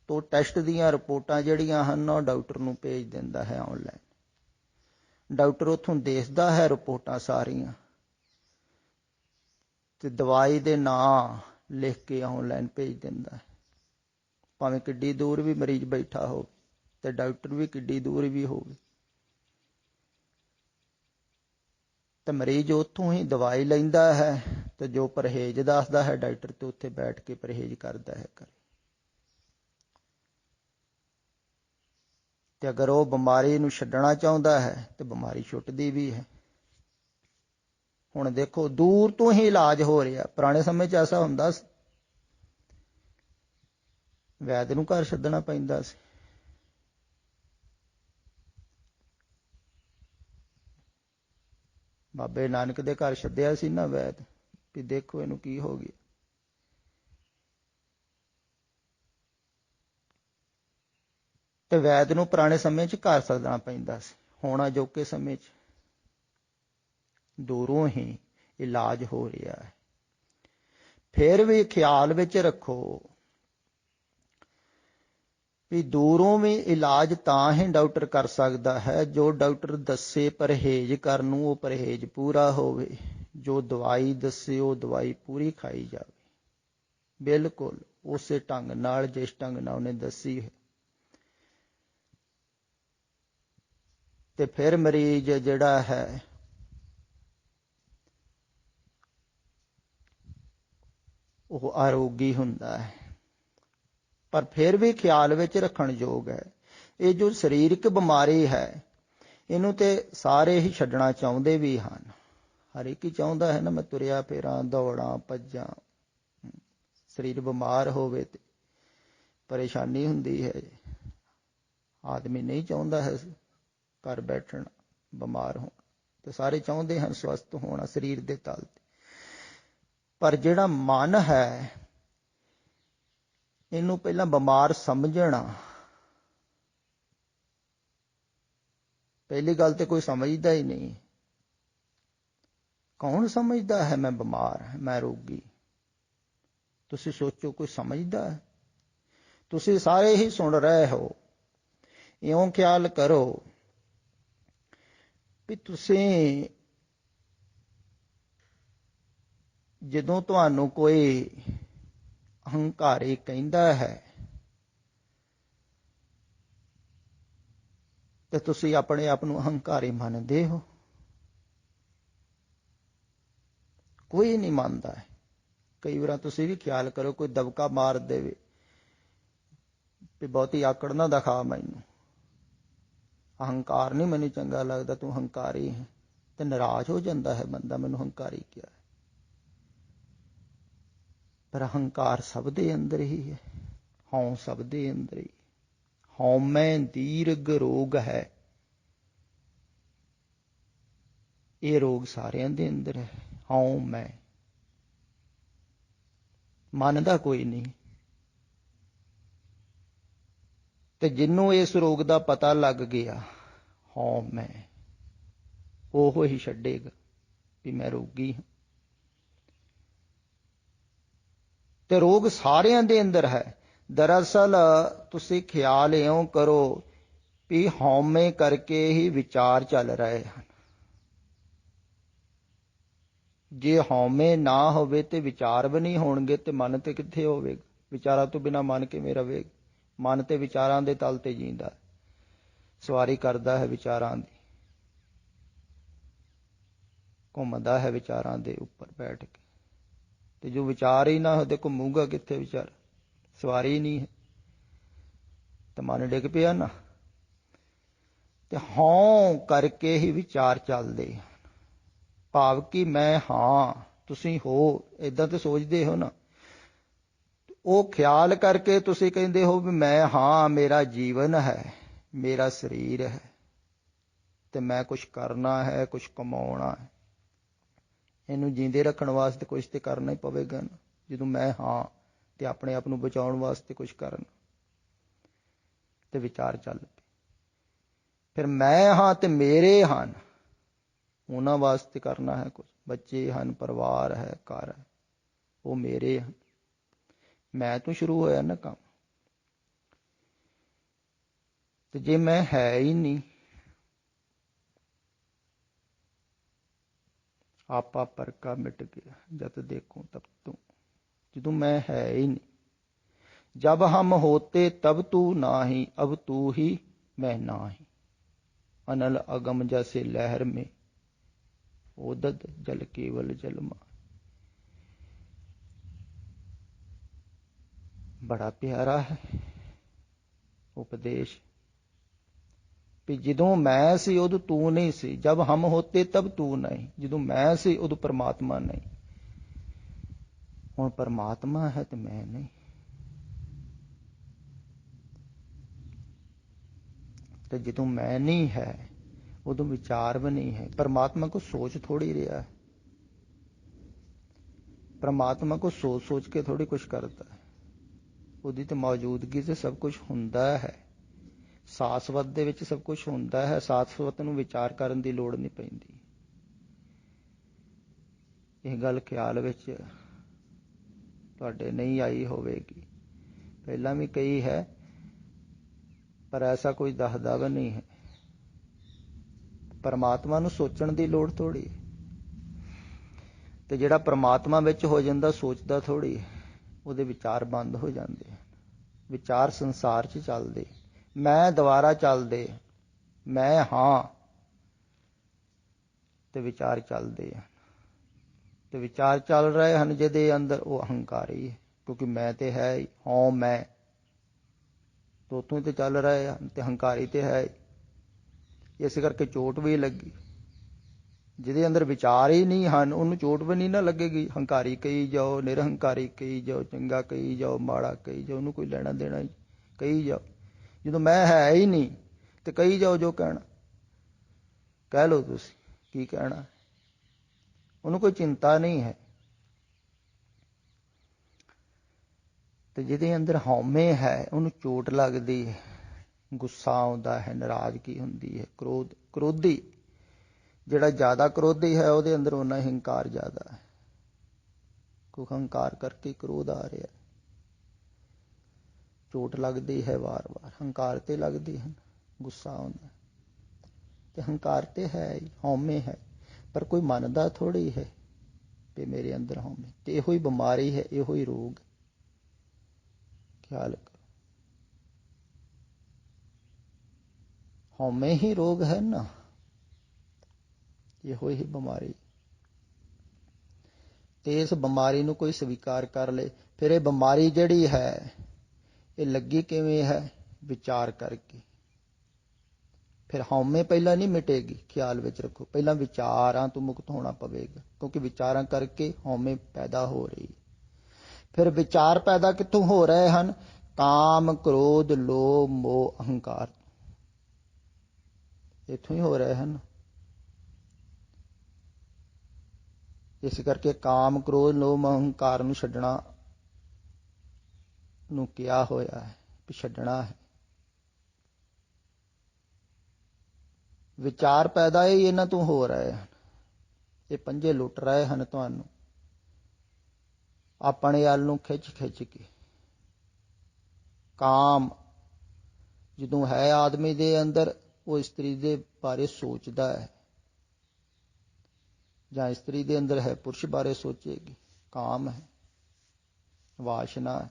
ਤੋਂ ਟੈਸਟ ਦੀਆਂ ਰਿਪੋਰਟਾਂ ਜਿਹੜੀਆਂ ਹਨ ਉਹ ਡਾਕਟਰ ਨੂੰ ਭੇਜ ਦਿੰਦਾ ਹੈ ਆਨਲਾਈਨ। ਡਾਕਟਰ ਉੱਥੋਂ ਦੇਖਦਾ ਹੈ ਰਿਪੋਰਟਾਂ ਸਾਰੀਆਂ ਤੇ ਦਵਾਈ ਦੇ ਨਾਂ ਲਿਖ ਕੇ ਆਨਲਾਈਨ ਭੇਜ ਦਿੰਦਾ ਹੈ। ਭਾਵੇਂ ਕਿੱਡੀ ਦੂਰ ਵੀ ਮਰੀਜ਼ ਬੈਠਾ ਹੋਵੇ ਤੇ ਡਾਕਟਰ ਵੀ ਕਿੱਡੀ ਦੂਰ ਵੀ ਹੋਵੇ, ਤੇ ਮਰੀਜ਼ ਉੱਥੋਂ ਹੀ ਦਵਾਈ ਲੈਂਦਾ ਹੈ ਤੇ ਜੋ ਪਰਹੇਜ਼ ਦੱਸਦਾ ਹੈ ਡਾਕਟਰ ਤੇ ਉੱਥੇ ਬੈਠ ਕੇ ਪਰਹੇਜ਼ ਕਰਦਾ ਹੈ ਘਰੇ। ਤੇ ਅਗਰ ਉਹ ਬਿਮਾਰੀ ਨੂੰ ਛੱਡਣਾ ਚਾਹੁੰਦਾ ਹੈ ਤੇ ਬਿਮਾਰੀ ਛੁੱਟਦੀ ਵੀ ਹੈ। ਹੁਣ ਦੇਖੋ ਦੂਰ ਤੋਂ ਹੀ ਇਲਾਜ ਹੋ ਰਿਹਾ। ਪੁਰਾਣੇ ਸਮੇਂ 'ਚ ਐਸਾ ਹੁੰਦਾ ਸੀ ਵੈਦ ਨੂੰ ਘਰ ਛੱਡਣਾ ਪੈਂਦਾ ਸੀ। ਬਾਬੇ ਨਾਨਕ ਦੇ ਘਰ ਛੱਡਿਆ ਸੀ ਨਾ ਵੈਦ, ਵੀ ਦੇਖੋ ਇਹਨੂੰ ਕੀ ਹੋ ਗਿਆ। ਤੇ ਵੈਦ ਨੂੰ ਪੁਰਾਣੇ ਸਮੇਂ 'ਚ ਘਰ ਸੱਦਣਾ ਪੈਂਦਾ ਸੀ। ਹੁਣ ਅਜੋਕੇ ਸਮੇਂ 'ਚ ਦੂਰੋਂ ਹੀ ਇਲਾਜ ਹੋ ਰਿਹਾ ਹੈ। ਫਿਰ ਵੀ ਖਿਆਲ ਵਿੱਚ ਰੱਖੋ ਵੀ ਦੂਰੋਂ ਵੀ ਇਲਾਜ ਤਾਂ ਹੀ ਡਾਕਟਰ ਕਰ ਸਕਦਾ ਹੈ ਜੋ ਡਾਕਟਰ ਦੱਸੇ ਪਰਹੇਜ਼ ਕਰਨ ਨੂੰ ਉਹ ਪਰਹੇਜ਼ ਪੂਰਾ ਹੋਵੇ। ਜੋ ਦਵਾਈ ਦੱਸੇ ਉਹ ਦਵਾਈ ਪੂਰੀ ਖਾਈ ਜਾਵੇ, ਬਿਲਕੁਲ ਉਸੇ ਢੰਗ ਨਾਲ ਜਿਸ ਢੰਗ ਨਾਲ ਉਹਨੇ ਦੱਸੀ ਹੈ। ਤੇ ਫਿਰ ਮਰੀਜ਼ ਜਿਹੜਾ ਹੈ ਉਹ ਆਰੋਗੀ ਹੁੰਦਾ ਹੈ। ਪਰ ਫਿਰ ਵੀ ਖਿਆਲ ਵਿੱਚ ਰੱਖਣ ਯੋਗ ਹੈ, ਇਹ ਜੋ ਸਰੀਰਕ ਬਿਮਾਰੀ ਹੈ ਇਹਨੂੰ ਤੇ ਸਾਰੇ ਹੀ ਛੱਡਣਾ ਚਾਹੁੰਦੇ ਵੀ ਹਨ। ਹਰ ਇੱਕ ਹੀ ਚਾਹੁੰਦਾ ਹੈ ਨਾ, ਮੈਂ ਤੁਰਿਆ ਫਿਰਾਂ, ਦੌੜਾਂ, ਭੱਜਾਂ। ਸਰੀਰ ਬਿਮਾਰ ਹੋਵੇ ਤੇ ਪਰੇਸ਼ਾਨੀ ਹੁੰਦੀ ਹੈ। ਆਦਮੀ ਨਹੀਂ ਚਾਹੁੰਦਾ ਹੈ ਘਰ ਬੈਠਣ, ਬਿਮਾਰ ਹੋਣ। ਤੇ ਸਾਰੇ ਚਾਹੁੰਦੇ ਹਨ ਸਵਸਥ ਹੋਣਾ ਸਰੀਰ ਦੇ ਤਲ ਤੇ। ਪਰ ਜਿਹੜਾ ਮਨ ਹੈ ਇਹਨੂੰ ਪਹਿਲਾਂ ਬਿਮਾਰ ਸਮਝਣਾ। ਪਹਿਲੀ ਗੱਲ ਤੇ ਕੋਈ ਸਮਝਦਾ ਹੀ ਨਹੀਂ। ਕੌਣ ਸਮਝਦਾ ਹੈ ਮੈਂ ਬਿਮਾਰ ਹਾਂ, ਮੈਂ ਰੋਗੀ? ਤੁਸੀਂ ਸੋਚੋ, ਕੋਈ ਸਮਝਦਾ ਹੈ? ਤੁਸੀਂ ਸਾਰੇ ਹੀ ਸੁਣ ਰਹੇ ਹੋ। ਇਉਂ ਖਿਆਲ ਕਰੋ ਵੀ ਤੁਸੀਂ ਜਦੋਂ ਤੁਹਾਨੂੰ ਕੋਈ ਹੰਕਾਰੀ ਕਹਿੰਦਾ ਹੈ ਤੇ ਤੁਸੀਂ ਆਪਣੇ ਆਪ ਨੂੰ ਹੰਕਾਰੀ ਮੰਨਦੇ ਹੋ? ਕੋਈ ਨਹੀਂ ਮੰਨਦਾ ਹੈ। ਕਈ ਵਾਰ ਤੁਸੀਂ ਵੀ ਖਿਆਲ ਕਰੋ, ਕੋਈ ਦਬਕਾ ਮਾਰ ਦੇਵੇ ਵੀ ਬਹੁਤੀ ਆਕੜ ਨਾ ਦਿਖਾ ਮੈਨੂੰ, ਅਹੰਕਾਰ ਨਹੀਂ ਮੈਨੂੰ ਚੰਗਾ ਲੱਗਦਾ, ਤੂੰ ਹੰਕਾਰੀ ਹੈ। ਤੇ ਨਾਰਾਜ਼ ਹੋ ਜਾਂਦਾ ਹੈ ਬੰਦਾ, ਮੈਨੂੰ ਹੰਕਾਰੀ ਕਿਹਾ। ਪਰ ਅਹੰਕਾਰ ਸਭ ਦੇ ਅੰਦਰ ਹੀ ਹੈ, ਹਉ ਸਭ ਦੇ ਅੰਦਰ ਹੀ। ਹਉਮੈ ਦੀਰਘ ਰੋਗ ਹੈ, ਇਹ ਰੋਗ ਸਾਰਿਆਂ ਦੇ ਅੰਦਰ ਹੈ। ਹਉਮੈ ਮੰਨਦਾ ਕੋਈ ਨਹੀਂ। ਤੇ ਜਿਹਨੂੰ ਇਸ ਰੋਗ ਦਾ ਪਤਾ ਲੱਗ ਗਿਆ, ਹਉਮੈ, ਉਹ ਹੀ ਛੱਡੇਗਾ ਵੀ ਮੈਂ ਰੋਗੀ ਹਾਂ। ਤੇ ਰੋਗ ਸਾਰਿਆਂ ਦੇ ਅੰਦਰ ਹੈ। ਦਰਅਸਲ ਤੁਸੀਂ ਖਿਆਲ ਇਉਂ ਕਰੋ ਵੀ ਹਉਮੈ ਕਰਕੇ ਹੀ ਵਿਚਾਰ ਚੱਲ ਰਹੇ ਹਨ। ਜੇ ਹਉਮੈ ਨਾ ਹੋਵੇ ਤੇ ਵਿਚਾਰ ਵੀ ਨਹੀਂ ਹੋਣਗੇ ਤੇ ਮਨ ਤੇ ਕਿੱਥੇ ਹੋਵੇਗਾ? ਵਿਚਾਰਾਂ ਤੋਂ ਬਿਨਾਂ ਮਨ ਕਿਵੇਂ ਰਹੇਗਾ? ਮਨ ਤੇ ਵਿਚਾਰਾਂ ਦੇ ਤਲ ਤੇ ਜੀਂਦਾ, ਸਵਾਰੀ ਕਰਦਾ ਹੈ ਵਿਚਾਰਾਂ ਦੀ, ਘੁੰਮਦਾ ਹੈ ਵਿਚਾਰਾਂ ਦੇ ਉੱਪਰ ਬੈਠ ਕੇ। ਤੇ ਜੋ ਵਿਚਾਰ ਹੀ ਨਾ ਹੋ ਤੇ ਘੁੰਮੂਗਾ ਕਿੱਥੇ ਵਿਚਾਰ? ਸਵਾਰੀ ਹੀ ਨਹੀਂ ਹੈ ਤਾਂ ਮਨ ਡਿੱਗ ਪਿਆ ਨਾ। ਤੇ ਹਉ ਕਰਕੇ ਹੀ ਵਿਚਾਰ ਚੱਲਦੇ ਹਨ। ਭਾਵ ਕਿ ਮੈਂ ਹਾਂ, ਤੁਸੀਂ ਹੋ, ਏਦਾਂ ਤੇ ਸੋਚਦੇ ਹੋ ਨਾ। ਉਹ ਖਿਆਲ ਕਰਕੇ ਤੁਸੀਂ ਕਹਿੰਦੇ ਹੋ ਵੀ ਮੈਂ ਹਾਂ, ਮੇਰਾ ਜੀਵਨ ਹੈ, ਮੇਰਾ ਸਰੀਰ ਹੈ ਤੇ ਮੈਂ ਕੁਛ ਕਰਨਾ ਹੈ, ਕੁਛ ਕਮਾਉਣਾ ਹੈ। ਇਹਨੂੰ ਜੀਂਦੇ ਰੱਖਣ ਵਾਸਤੇ ਕੁਛ ਤੇ ਕਰਨਾ ਹੀ ਪਵੇਗਾ ਨਾ। ਜਦੋਂ ਮੈਂ ਹਾਂ ਤੇ ਆਪਣੇ ਆਪ ਨੂੰ ਬਚਾਉਣ ਵਾਸਤੇ ਕੁਛ ਕਰਨ, ਤੇ ਵਿਚਾਰ ਚੱਲ ਪਏ। ਫਿਰ ਮੈਂ ਹਾਂ ਤੇ ਮੇਰੇ ਹਨ, ਉਹਨਾਂ ਵਾਸਤੇ ਕਰਨਾ ਹੈ ਕੁਛ। ਬੱਚੇ ਹਨ, ਪਰਿਵਾਰ ਹੈ, ਘਰ ਹੈ, ਉਹ ਮੇਰੇ ਹਨ। ਮੈਂ ਤੋਂ ਸ਼ੁਰੂ ਹੋਇਆ ਨਾ ਕੰਮ। ਤੇ ਜੇ ਮੈਂ ਹੈ ਹੀ ਨਹੀਂ, ਆਪਾ ਪਰਕਾ ਮਿਟ ਗਿਆ ਜਦ ਦੇਖੋ ਤਬ ਤੂੰ। ਜਦੋਂ ਮੈਂ ਹੈ ਹੀ ਨਹੀਂ, जब हम होते तब तू नाही, अब तू ही मैं नाही। अनल अगम जैसे लहर में ओदद जल केवल जलमा। बड़ा प्यारा है उपदेश भी ਜਦੋਂ ਮੈਂ ਸੀ ਉਦੋਂ ਤੂੰ ਨਹੀਂ ਸੀ, ਜਬ ਹਮ ਹੋਤੇ ਤਬ ਤੂੰ ਨਹੀਂ। ਜਦੋਂ ਮੈਂ ਸੀ ਉਦੋਂ ਪਰਮਾਤਮਾ ਨਹੀਂ। ਹੁਣ ਪਰਮਾਤਮਾ ਹੈ ਤੇ ਮੈਂ ਨਹੀਂ। तो ਜਦੋਂ मैं नहीं है उदों विचार भी नहीं है। परमात्मा को सोच थोड़ी रहा है, परमात्मा को सोच सोच के थोड़ी कुछ करता है। ਉਹਦੀ ਤੇ ਮੌਜੂਦਗੀ 'ਚ ਸਭ ਕੁਝ ਹੁੰਦਾ ਹੈ। ਸਾਸਵਤ ਦੇ ਵਿੱਚ ਸਭ ਕੁਝ ਹੁੰਦਾ ਹੈ। ਸਾਸਵਤ ਨੂੰ ਵਿਚਾਰ ਕਰਨ ਦੀ ਲੋੜ ਨਹੀਂ ਪੈਂਦੀ। ਇਹ ਗੱਲ ਖਿਆਲ ਵਿੱਚ ਤੁਹਾਡੇ ਨਹੀਂ ਆਈ ਹੋਵੇਗੀ, ਪਹਿਲਾਂ ਵੀ ਕਹੀ ਹੈ, ਪਰ ਐਸਾ ਕੋਈ ਦੱਸਦਾ ਵੀ ਨਹੀਂ ਹੈ। ਪਰਮਾਤਮਾ ਨੂੰ ਸੋਚਣ ਦੀ ਲੋੜ ਥੋੜੀ, ਤੇ ਜਿਹੜਾ ਪਰਮਾਤਮਾ ਵਿੱਚ ਹੋ ਜਾਂਦਾ ਸੋਚਦਾ ਥੋੜੀ, ਉਹਦੇ ਵਿਚਾਰ ਬੰਦ ਹੋ ਜਾਂਦੇ। ਵਿਚਾਰ ਸੰਸਾਰ 'ਚ ਚੱਲਦੇ, ਮੈਂ ਦੁਆਰਾ ਚੱਲਦੇ, ਮੈਂ ਹਾਂ, ਤੇ ਵਿਚਾਰ ਚੱਲਦੇ ਆ। ਤੇ ਵਿਚਾਰ ਚੱਲ ਰਹੇ ਹਨ ਜਿਹਦੇ ਅੰਦਰ, ਉਹ ਅਹੰਕਾਰੀ ਹੈ, ਕਿਉਂਕਿ ਮੈਂ ਤੇ ਹੈ ਹੀ, ਹਾਂ ਮੈਂ ਤੋਂ ਉੱਥੋਂ ਤੇ ਚੱਲ ਰਹੇ ਹਨ, ਤੇ ਹੰਕਾਰੀ ਤੇ ਹੈ ਹੀ। ਇਸ ਕਰਕੇ ਚੋਟ ਵੀ ਲੱਗੀ। ਜਿਹਦੇ ਅੰਦਰ ਵਿਚਾਰ ਹੀ ਨਹੀਂ ਹਨ ਉਹਨੂੰ ਚੋਟ ਵੀ ਨਹੀਂ ਨਾ ਲੱਗੇਗੀ। ਹੰਕਾਰੀ ਕਹੀ ਜਾਓ, ਨਿਰਹੰਕਾਰੀ ਕਹੀ ਜਾਓ, ਚੰਗਾ ਕਹੀ ਜਾਓ, ਮਾੜਾ ਕਹੀ ਜਾਓ, ਉਹਨੂੰ ਕੋਈ ਲੈਣਾ ਦੇਣਾ ਕਹੀ ਜਾਓ। ਜਦੋਂ ਮੈਂ ਹੈ ਹੀ ਨਹੀਂ ਤੇ ਕਹੀ ਜਾਓ ਜੋ ਕਹਿਣਾ, ਕਹਿ ਲਓ ਤੁਸੀਂ ਕੀ ਕਹਿਣਾ, ਉਹਨੂੰ ਕੋਈ ਚਿੰਤਾ ਨਹੀਂ ਹੈ। ਤੇ ਜਿਹਦੇ ਅੰਦਰ ਹਉਮੈ ਹੈ ਉਹਨੂੰ ਚੋਟ ਲੱਗਦੀ ਹੈ, ਗੁੱਸਾ ਆਉਂਦਾ ਹੈ, ਨਾਰਾਜ਼ਗੀ ਹੁੰਦੀ ਹੈ, ਕ੍ਰੋਧੀ। ਜਿਹੜਾ ਜ਼ਿਆਦਾ ਕ੍ਰੋਧੀ ਹੈ ਉਹਦੇ ਅੰਦਰ ਓਨਾ ਹੀ ਹੰਕਾਰ ਜ਼ਿਆਦਾ ਹੈ। ਕੋਈ ਹੰਕਾਰ ਕਰਕੇ ਕ੍ਰੋਧ ਆ ਰਿਹਾ, ਚੋਟ ਲੱਗਦੀ ਹੈ ਵਾਰ-ਵਾਰ। ਹੰਕਾਰ ਤੇ ਲੱਗਦੀ ਹੈ, ਗੁੱਸਾ ਆਉਂਦਾ, ਤੇ ਹੰਕਾਰ ਤੇ ਹੈ ਹੀ, ਹਉਮੈ ਹੈ। ਪਰ ਕੋਈ ਮੰਨਦਾ ਥੋੜੀ ਹੈ ਕਿ ਮੇਰੇ ਅੰਦਰ ਹਉਮੈ, ਤੇ ਇਹੋ ਹੀ ਬਿਮਾਰੀ ਹੈ, ਇਹੋ ਹੀ ਰੋਗ। ਖਿਆਲ ਕਰੋ, ਹਉਮੈ ਹੀ ਰੋਗ ਹੈ ਨਾ, ਇਹੋ ਹੀ ਬਿਮਾਰੀ। ਤੇ ਇਸ ਬਿਮਾਰੀ ਨੂੰ ਕੋਈ ਸਵੀਕਾਰ ਕਰ ਲੇ, ਫਿਰ ਇਹ ਬਿਮਾਰੀ ਜਿਹੜੀ ਹੈ ਇਹ ਲੱਗੀ ਕਿਵੇਂ ਹੈ? ਵਿਚਾਰ ਕਰਕੇ। ਫਿਰ ਹਉਮੈ ਪਹਿਲਾਂ ਨਹੀਂ ਮਿਟੇਗੀ, ਖਿਆਲ ਵਿੱਚ ਰੱਖੋ। ਪਹਿਲਾਂ ਵਿਚਾਰਾਂ ਤੋਂ ਮੁਕਤ ਹੋਣਾ ਪਵੇਗਾ, ਕਿਉਂਕਿ ਵਿਚਾਰਾਂ ਕਰਕੇ ਹਉਮੈ ਪੈਦਾ ਹੋ ਰਹੀ। ਫਿਰ ਵਿਚਾਰ ਪੈਦਾ ਕਿੱਥੋਂ ਹੋ ਰਹੇ ਹਨ? ਕਾਮ, ਕ੍ਰੋਧ, ਲੋਭ, ਮੋਹ, ਅਹੰਕਾਰ, ਇੱਥੋਂ ਹੀ ਹੋ ਰਹੇ ਹਨ। ਇਸ ਕਰਕੇ ਕਾਮ, ਕ੍ਰੋਧ, ਲੋਭ, ਅਹੰਕਾਰ ਨੂੰ ਛੱਡਣਾ ਨੂੰ ਕਿਹਾ ਹੋਇਆ ਹੈ ਕਿ ਛੱਡਣਾ ਹੈ। ਵਿਚਾਰ ਪੈਦਾ ਹੀ ਇਹਨਾਂ ਤੋਂ ਹੋ ਰਹੇ ਹਨ। ਇਹ ਪੰਜੇ ਲੁੱਟ ਰਹੇ ਹਨ ਤੁਹਾਨੂੰ ਆਪਣੇ ਵੱਲ ਨੂੰ ਖਿੱਚ ਖਿੱਚ ਕੇ। ਕਾਮ ਜਦੋਂ ਹੈ ਆਦਮੀ ਦੇ ਅੰਦਰ, ਉਹ ਇਸਤਰੀ ਦੇ ਬਾਰੇ ਸੋਚਦਾ ਹੈ, ਜਾਂ ਇਸਤਰੀ ਦੇ ਅੰਦਰ ਹੈ ਪੁਰਸ਼ ਬਾਰੇ ਸੋਚੇਗੀ। ਕਾਮ ਹੈ, ਵਾਸ਼ਨਾ ਹੈ।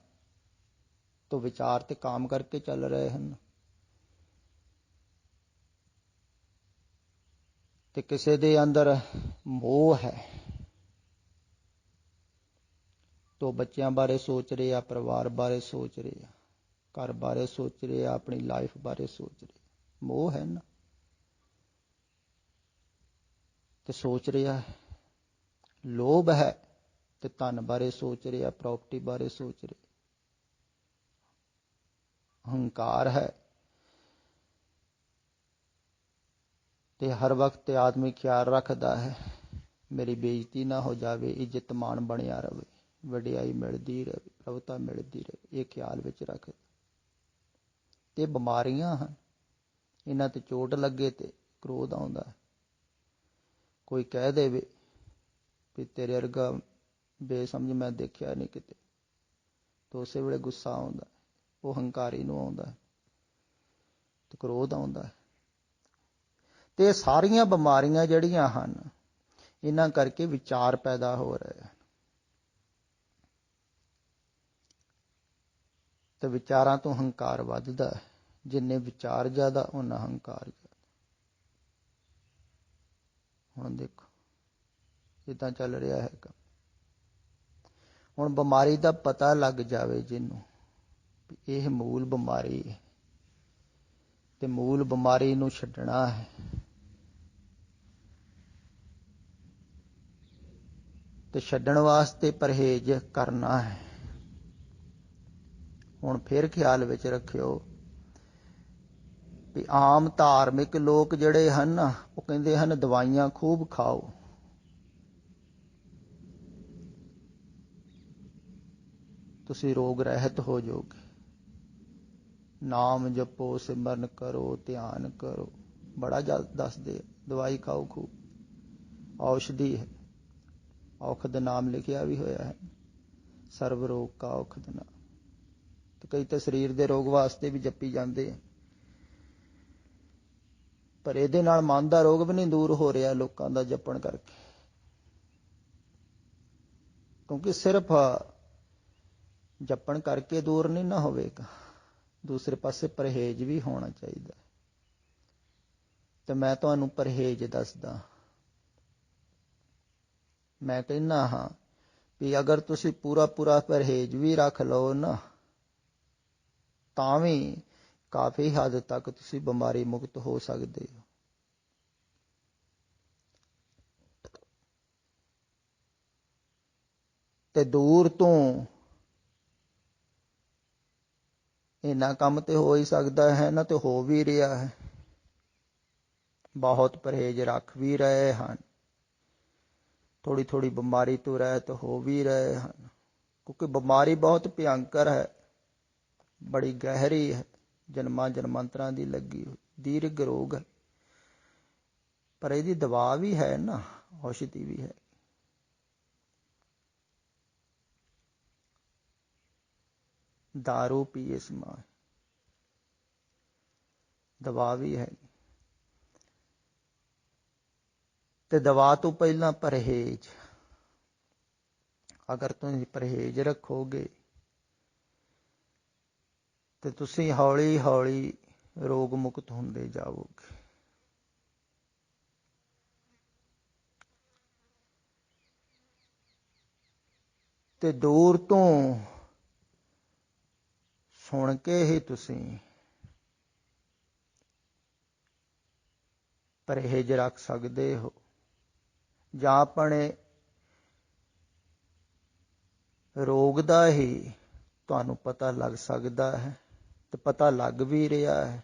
ਤੋਂ ਵਿਚਾਰ ਤੇ ਕਾਮ ਕਰਕੇ ਚੱਲ ਰਹੇ ਹਨ। ਤੇ ਕਿਸੇ ਦੇ ਅੰਦਰ ਮੋਹ ਹੈ, ਤੋਂ ਬੱਚਿਆਂ ਬਾਰੇ ਸੋਚ ਰਿਹਾ, ਪਰਿਵਾਰ ਬਾਰੇ ਸੋਚ ਰਿਹਾ, ਘਰ ਬਾਰੇ ਸੋਚ ਰਿਹਾ, ਆਪਣੀ ਲਾਈਫ ਬਾਰੇ ਸੋਚ ਰਿਹਾ। ਮੋਹ ਹੈ ਨਾ, ਤੇ ਸੋਚ ਰਿਹਾ। ਲੋਭ ਹੈ ਤੇ ਧਨ ਬਾਰੇ ਸੋਚ ਰਿਹਾ, ਪ੍ਰਾਪਰਟੀ ਬਾਰੇ ਸੋਚ ਰਿਹਾ। ਹੰਕਾਰ ਹੈ ਤੇ ਹਰ ਵਕਤ ਆਦਮੀ ਖਿਆਲ ਰੱਖਦਾ ਹੈ ਮੇਰੀ ਬੇਇੱਜ਼ਤੀ ਨਾ ਹੋ ਜਾਵੇ, ਇੱਜ਼ਤ ਮਾਣ ਬਣਿਆ ਰਹੇ, ਵਡਿਆਈ ਮਿਲਦੀ ਰਹੇ, ਪ੍ਰਭੁਤਾ ਮਿਲਦੀ ਰਹੇ, ਇਹ ਖਿਆਲ ਵਿੱਚ ਰੱਖ। ਤੇ ਬਿਮਾਰੀਆਂ ਹਨ, ਇਹਨਾਂ ਤੇ ਚੋਟ ਲੱਗੇ ਤੇ ਕ੍ਰੋਧ ਆਉਂਦਾ। ਕੋਈ ਕਹਿ ਦੇਵੇ ਵੀ ਤੇਰੇ ਵਰਗਾ ਬੇਸਮਝ ਮੈਂ ਦੇਖਿਆ ਨਹੀਂ ਕਿਤੇ, ਤਾਂ ਉਸੇ ਵੇਲੇ ਗੁੱਸਾ ਆਉਂਦਾ। ਉਹ ਹੰਕਾਰੀ ਨੂੰ ਆਉਂਦਾ ਤੇ ਕ੍ਰੋਧ ਆਉਂਦਾ। ਤੇ ਸਾਰੀਆਂ ਬਿਮਾਰੀਆਂ ਜਿਹੜੀਆਂ ਹਨ ਇਹਨਾਂ ਕਰਕੇ ਵਿਚਾਰ ਪੈਦਾ ਹੋ ਰਹੇ ਹਨ। ਤੇ ਵਿਚਾਰਾਂ ਤੋਂ ਹੰਕਾਰ ਵੱਧਦਾ ਹੈ। ਜਿੰਨੇ ਵਿਚਾਰ ਜ਼ਿਆਦਾ ਓਨਾ ਹੰਕਾਰ ਜ਼ਿਆਦਾ। ਹੁਣ ਦੇਖੋ ਜਿੱਦਾਂ ਚੱਲ ਰਿਹਾ ਹੈ ਕੰਮ। ਹੁਣ ਬਿਮਾਰੀ ਦਾ ਪਤਾ ਲੱਗ ਜਾਵੇ ਜਿਹਨੂੰ, ਇਹ ਮੂਲ ਬਿਮਾਰੀ ਹੈ ਤੇ ਮੂਲ ਬਿਮਾਰੀ ਨੂੰ ਛੱਡਣਾ ਹੈ। ਤੇ ਛੱਡਣ ਵਾਸਤੇ ਪਰਹੇਜ਼ ਕਰਨਾ ਹੈ। ਹੁਣ ਫਿਰ ਖਿਆਲ ਵਿੱਚ ਰੱਖਿਓ ਵੀ ਆਮ ਧਾਰਮਿਕ ਲੋਕ ਜਿਹੜੇ ਹਨ ਨਾ, ਉਹ ਕਹਿੰਦੇ ਹਨ ਦਵਾਈਆਂ ਖੂਬ ਖਾਓ, ਤੁਸੀਂ ਰੋਗ ਰਹਿਤ ਹੋ ਜਾਓਗੇ। ਨਾਮ ਜਪੋ, ਸਿਮਰਨ ਕਰੋ, ਧਿਆਨ ਕਰੋ, ਬੜਾ ਦੱਸਦੇ। ਦਵਾਈ ਖਾਓ ਖੂਬ, ਔਸ਼ਧੀ ਹੈ, ਔਖਦ ਨਾਮ ਲਿਖਿਆ ਵੀ ਹੋਇਆ ਹੈ, ਸਰਬ ਰੋਗ ਕਾ ਔਖਦ ਨਾਮ। ਤੇ ਕਈ ਤਾਂ ਸਰੀਰ ਦੇ ਰੋਗ ਵਾਸਤੇ ਵੀ ਜਪੀ ਜਾਂਦੇ ਆ, ਪਰ ਇਹਦੇ ਨਾਲ ਮਨ ਦਾ ਰੋਗ ਵੀ ਨਹੀਂ ਦੂਰ ਹੋ ਰਿਹਾ ਲੋਕਾਂ ਦਾ ਜਪਣ ਕਰਕੇ। ਕਿਉਂਕਿ ਸਿਰਫ ਜਪਣ ਕਰਕੇ ਦੂਰ ਨਹੀਂ ਨਾ ਹੋਵੇਗਾ, ਦੂਸਰੇ ਪਾਸੇ ਪਰਹੇਜ਼ ਵੀ ਹੋਣਾ ਚਾਹੀਦਾ। ਤੇ ਮੈਂ ਤੁਹਾਨੂੰ ਪਰਹੇਜ਼ ਦੱਸਦਾ। ਮੈਂ ਕਹਿੰਦਾ ਹਾਂ ਵੀ ਅਗਰ ਤੁਸੀਂ ਪੂਰਾ ਪਰਹੇਜ਼ ਵੀ ਰੱਖ ਲਓ ਨਾ, ਤਾਂ ਵੀ ਕਾਫੀ ਹੱਦ ਤੱਕ ਤੁਸੀਂ ਬਿਮਾਰੀ ਮੁਕਤ ਹੋ ਸਕਦੇ ਹੋ। ਤੇ ਦੂਰ ਤੋਂ ਇੰਨਾ ਕੰਮ ਤੇ ਹੋ ਹੀ ਸਕਦਾ ਹੈ ਨਾ, ਤੇ ਹੋ ਵੀ ਰਿਹਾ ਹੈ। ਬਹੁਤ ਪਰਹੇਜ਼ ਰੱਖ ਵੀ ਰਹੇ ਹਨ, ਥੋੜੀ ਥੋੜੀ ਬਿਮਾਰੀ ਤੋਂ ਰਹਿਤ ਹੋ ਵੀ ਰਹੇ ਹਨ। ਕਿਉਂਕਿ ਬਿਮਾਰੀ ਬਹੁਤ ਭਿਅੰਕਰ ਹੈ, ਬੜੀ ਗਹਿਰੀ ਹੈ, ਜਨਮਾਂ ਜਨਮਾਂਤਰਾਂ ਦੀ ਲੱਗੀ ਹੋਈ ਦੀਰਘ ਰੋਗ ਹੈ। ਪਰ ਇਹਦੀ ਦਵਾ ਵੀ ਹੈ ਨਾ, ਔਸ਼ਧੀ ਵੀ ਹੈ। दारू पीए समान दवा भी है। ਤੇ ਦਵਾ ਤੋਂ ਪਹਿਲਾਂ ਪਰਹੇਜ਼। ਅਗਰ ਤੁਸੀਂ ਪਰਹੇਜ਼ ਰੱਖੋਗੇ ਤੇ ਤੁਸੀਂ ਹੌਲੀ ਹੌਲੀ ਰੋਗ ਮੁਕਤ ਹੁੰਦੇ ਜਾਵੋਗੇ। ਤੇ ਦੂਰ ਤੋਂ ਸੁਣ ਕੇ ਹੀ ਤੁਸੀਂ ਪਰਹੇਜ਼ ਰੱਖ ਸਕਦੇ ਹੋ, ਜਾਂ ਆਪਣੇ ਰੋਗ ਦਾ ਹੀ ਤੁਹਾਨੂੰ ਪਤਾ ਲੱਗ ਸਕਦਾ ਹੈ, ਤੇ ਪਤਾ ਲੱਗ ਵੀ ਰਿਹਾ ਹੈ।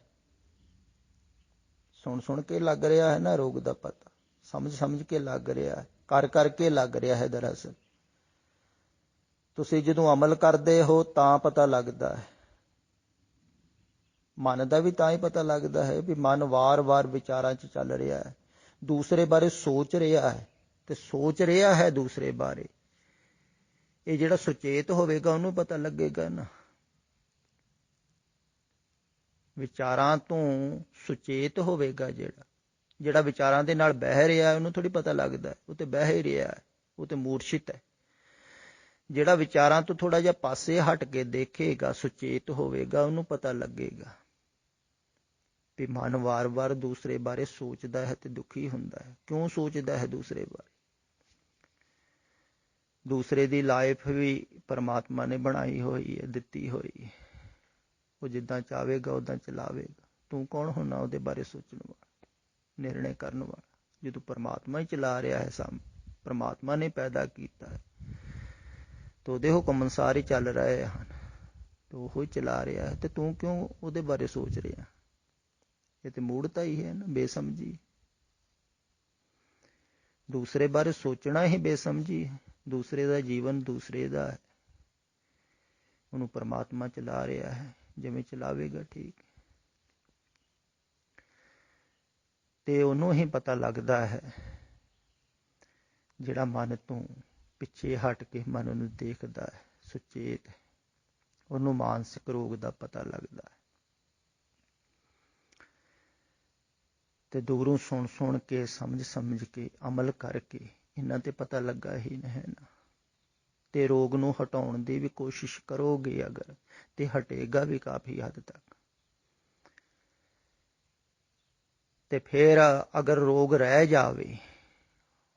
ਸੁਣ ਕੇ ਲੱਗ ਰਿਹਾ ਹੈ ਨਾ ਰੋਗ ਦਾ ਪਤਾ, ਸਮਝ ਕੇ ਲੱਗ ਰਿਹਾ ਹੈ, ਕਰਕੇ ਲੱਗ ਰਿਹਾ ਹੈ। ਦਰਅਸਲ ਤੁਸੀਂ ਜਦੋਂ ਅਮਲ ਕਰਦੇ ਹੋ ਤਾਂ ਪਤਾ ਲੱਗਦਾ ਹੈ। ਮਨ ਦਾ ਵੀ ਤਾਂ ਹੀ ਪਤਾ ਲੱਗਦਾ ਹੈ ਵੀ ਮਨ ਵਾਰ-ਵਾਰ ਵਿਚਾਰਾਂ 'ਚ ਚੱਲ ਰਿਹਾ ਹੈ, ਦੂਸਰੇ ਬਾਰੇ ਸੋਚ ਰਿਹਾ ਹੈ, ਤੇ ਸੋਚ ਰਿਹਾ ਹੈ ਦੂਸਰੇ ਬਾਰੇ। ਇਹ ਜਿਹੜਾ ਸੁਚੇਤ ਹੋਵੇਗਾ ਉਹਨੂੰ ਪਤਾ ਲੱਗੇਗਾ ਨਾ। ਵਿਚਾਰਾਂ ਤੋਂ ਸੁਚੇਤ ਹੋਵੇਗਾ ਜਿਹੜਾ ਵਿਚਾਰਾਂ ਦੇ ਨਾਲ ਬਹਿ ਰਿਹਾ ਉਹਨੂੰ ਥੋੜੀ ਪਤਾ ਲੱਗਦਾ, ਉਹ ਤੇ ਬਹਿ ਹੀ ਰਿਹਾ ਹੈ, ਉਹ ਤੇ ਮੂਰਛਿਤ ਹੈ। ਜਿਹੜਾ ਵਿਚਾਰਾਂ ਤੋਂ ਥੋੜਾ ਜਿਹਾ ਪਾਸੇ ਹਟ ਕੇ ਦੇਖੇਗਾ, ਸੁਚੇਤ ਹੋਵੇਗਾ, ਉਹਨੂੰ ਪਤਾ ਲੱਗੇਗਾ ਵੀ ਮਨ ਵਾਰ-ਵਾਰ ਦੂਸਰੇ ਬਾਰੇ ਸੋਚਦਾ ਹੈ ਤੇ ਦੁਖੀ ਹੁੰਦਾ ਹੈ। ਕਿਉਂ ਸੋਚਦਾ ਹੈ ਦੂਸਰੇ ਬਾਰੇ? ਦੂਸਰੇ ਦੀ ਲਾਈਫ ਵੀ ਪਰਮਾਤਮਾ ਨੇ ਬਣਾਈ ਹੋਈ ਹੈ, ਦਿੱਤੀ ਹੋਈ ਹੈ। ਉਹ ਜਿੱਦਾਂ ਚਾਹਵੇਗਾ ਉਦਾਂ ਚਲਾਵੇਗਾ। ਤੂੰ ਕੌਣ ਹੁੰਦਾ ਉਹਦੇ ਬਾਰੇ ਸੋਚਣ ਵਾਲਾ, ਨਿਰਣੇ ਕਰਨ ਵਾਲਾ? ਜਦੋਂ ਪਰਮਾਤਮਾ ਹੀ ਚਲਾ ਰਿਹਾ ਹੈ, ਪਰਮਾਤਮਾ ਨੇ ਪੈਦਾ ਕੀਤਾ ਹੈ, ਤੇ ਉਹਦੇ ਹੁਕਮ ਅਨੁਸਾਰ ਹੀ ਚੱਲ ਰਹੇ ਹਨ, ਤੇ ਉਹ ਹੀ ਚਲਾ ਰਿਹਾ ਹੈ। ਤੇ ਤੂੰ ਕਿਉਂ ਉਹਦੇ ਬਾਰੇ ਸੋਚ ਰਿਹਾ? ਇਹ ਤੇ ਮੂੜਤਾ ਹੀ ਹੈ ਨਾ, ਬੇਸਮਝੀ। ਦੂਸਰੇ ਬਾਰੇ ਸੋਚਣਾ ਹੀ ਬੇਸਮਝੀ ਹੈ। ਦੂਸਰੇ ਦਾ ਜੀਵਨ ਦੂਸਰੇ ਦਾ ਹੈ, ਉਹਨੂੰ ਪਰਮਾਤਮਾ ਚਲਾ ਰਿਹਾ ਹੈ, ਜਿਵੇਂ ਚਲਾਵੇਗਾ ਠੀਕ। ਤੇ ਉਹਨੂੰ ਹੀ ਪਤਾ ਲੱਗਦਾ ਹੈ ਜਿਹੜਾ ਮਨ ਤੋਂ ਪਿੱਛੇ ਹਟ ਕੇ ਮਨ ਨੂੰ ਦੇਖਦਾ ਹੈ, ਸੁਚੇਤ ਹੈ, ਉਹਨੂੰ ਮਾਨਸਿਕ ਰੋਗ ਦਾ ਪਤਾ ਲੱਗਦਾ ਹੈ। ਤੇ ਦੂਰੋਂ ਸੁਣ ਕੇ, ਸਮਝ ਕੇ, ਅਮਲ ਕਰਕੇ ਇਹਨਾਂ ਤੇ ਪਤਾ ਲੱਗਾ ਹੀ ਨਹੀਂ ਨਾ। ਤੇ ਰੋਗ ਨੂੰ ਹਟਾਉਣ ਦੀ ਵੀ ਕੋਸ਼ਿਸ਼ ਕਰੋਗੇ ਅਗਰ, ਤੇ ਹਟੇਗਾ ਵੀ ਕਾਫੀ ਹੱਦ ਤੱਕ। ਤੇ ਫਿਰ ਅਗਰ ਰੋਗ ਰਹਿ ਜਾਵੇ,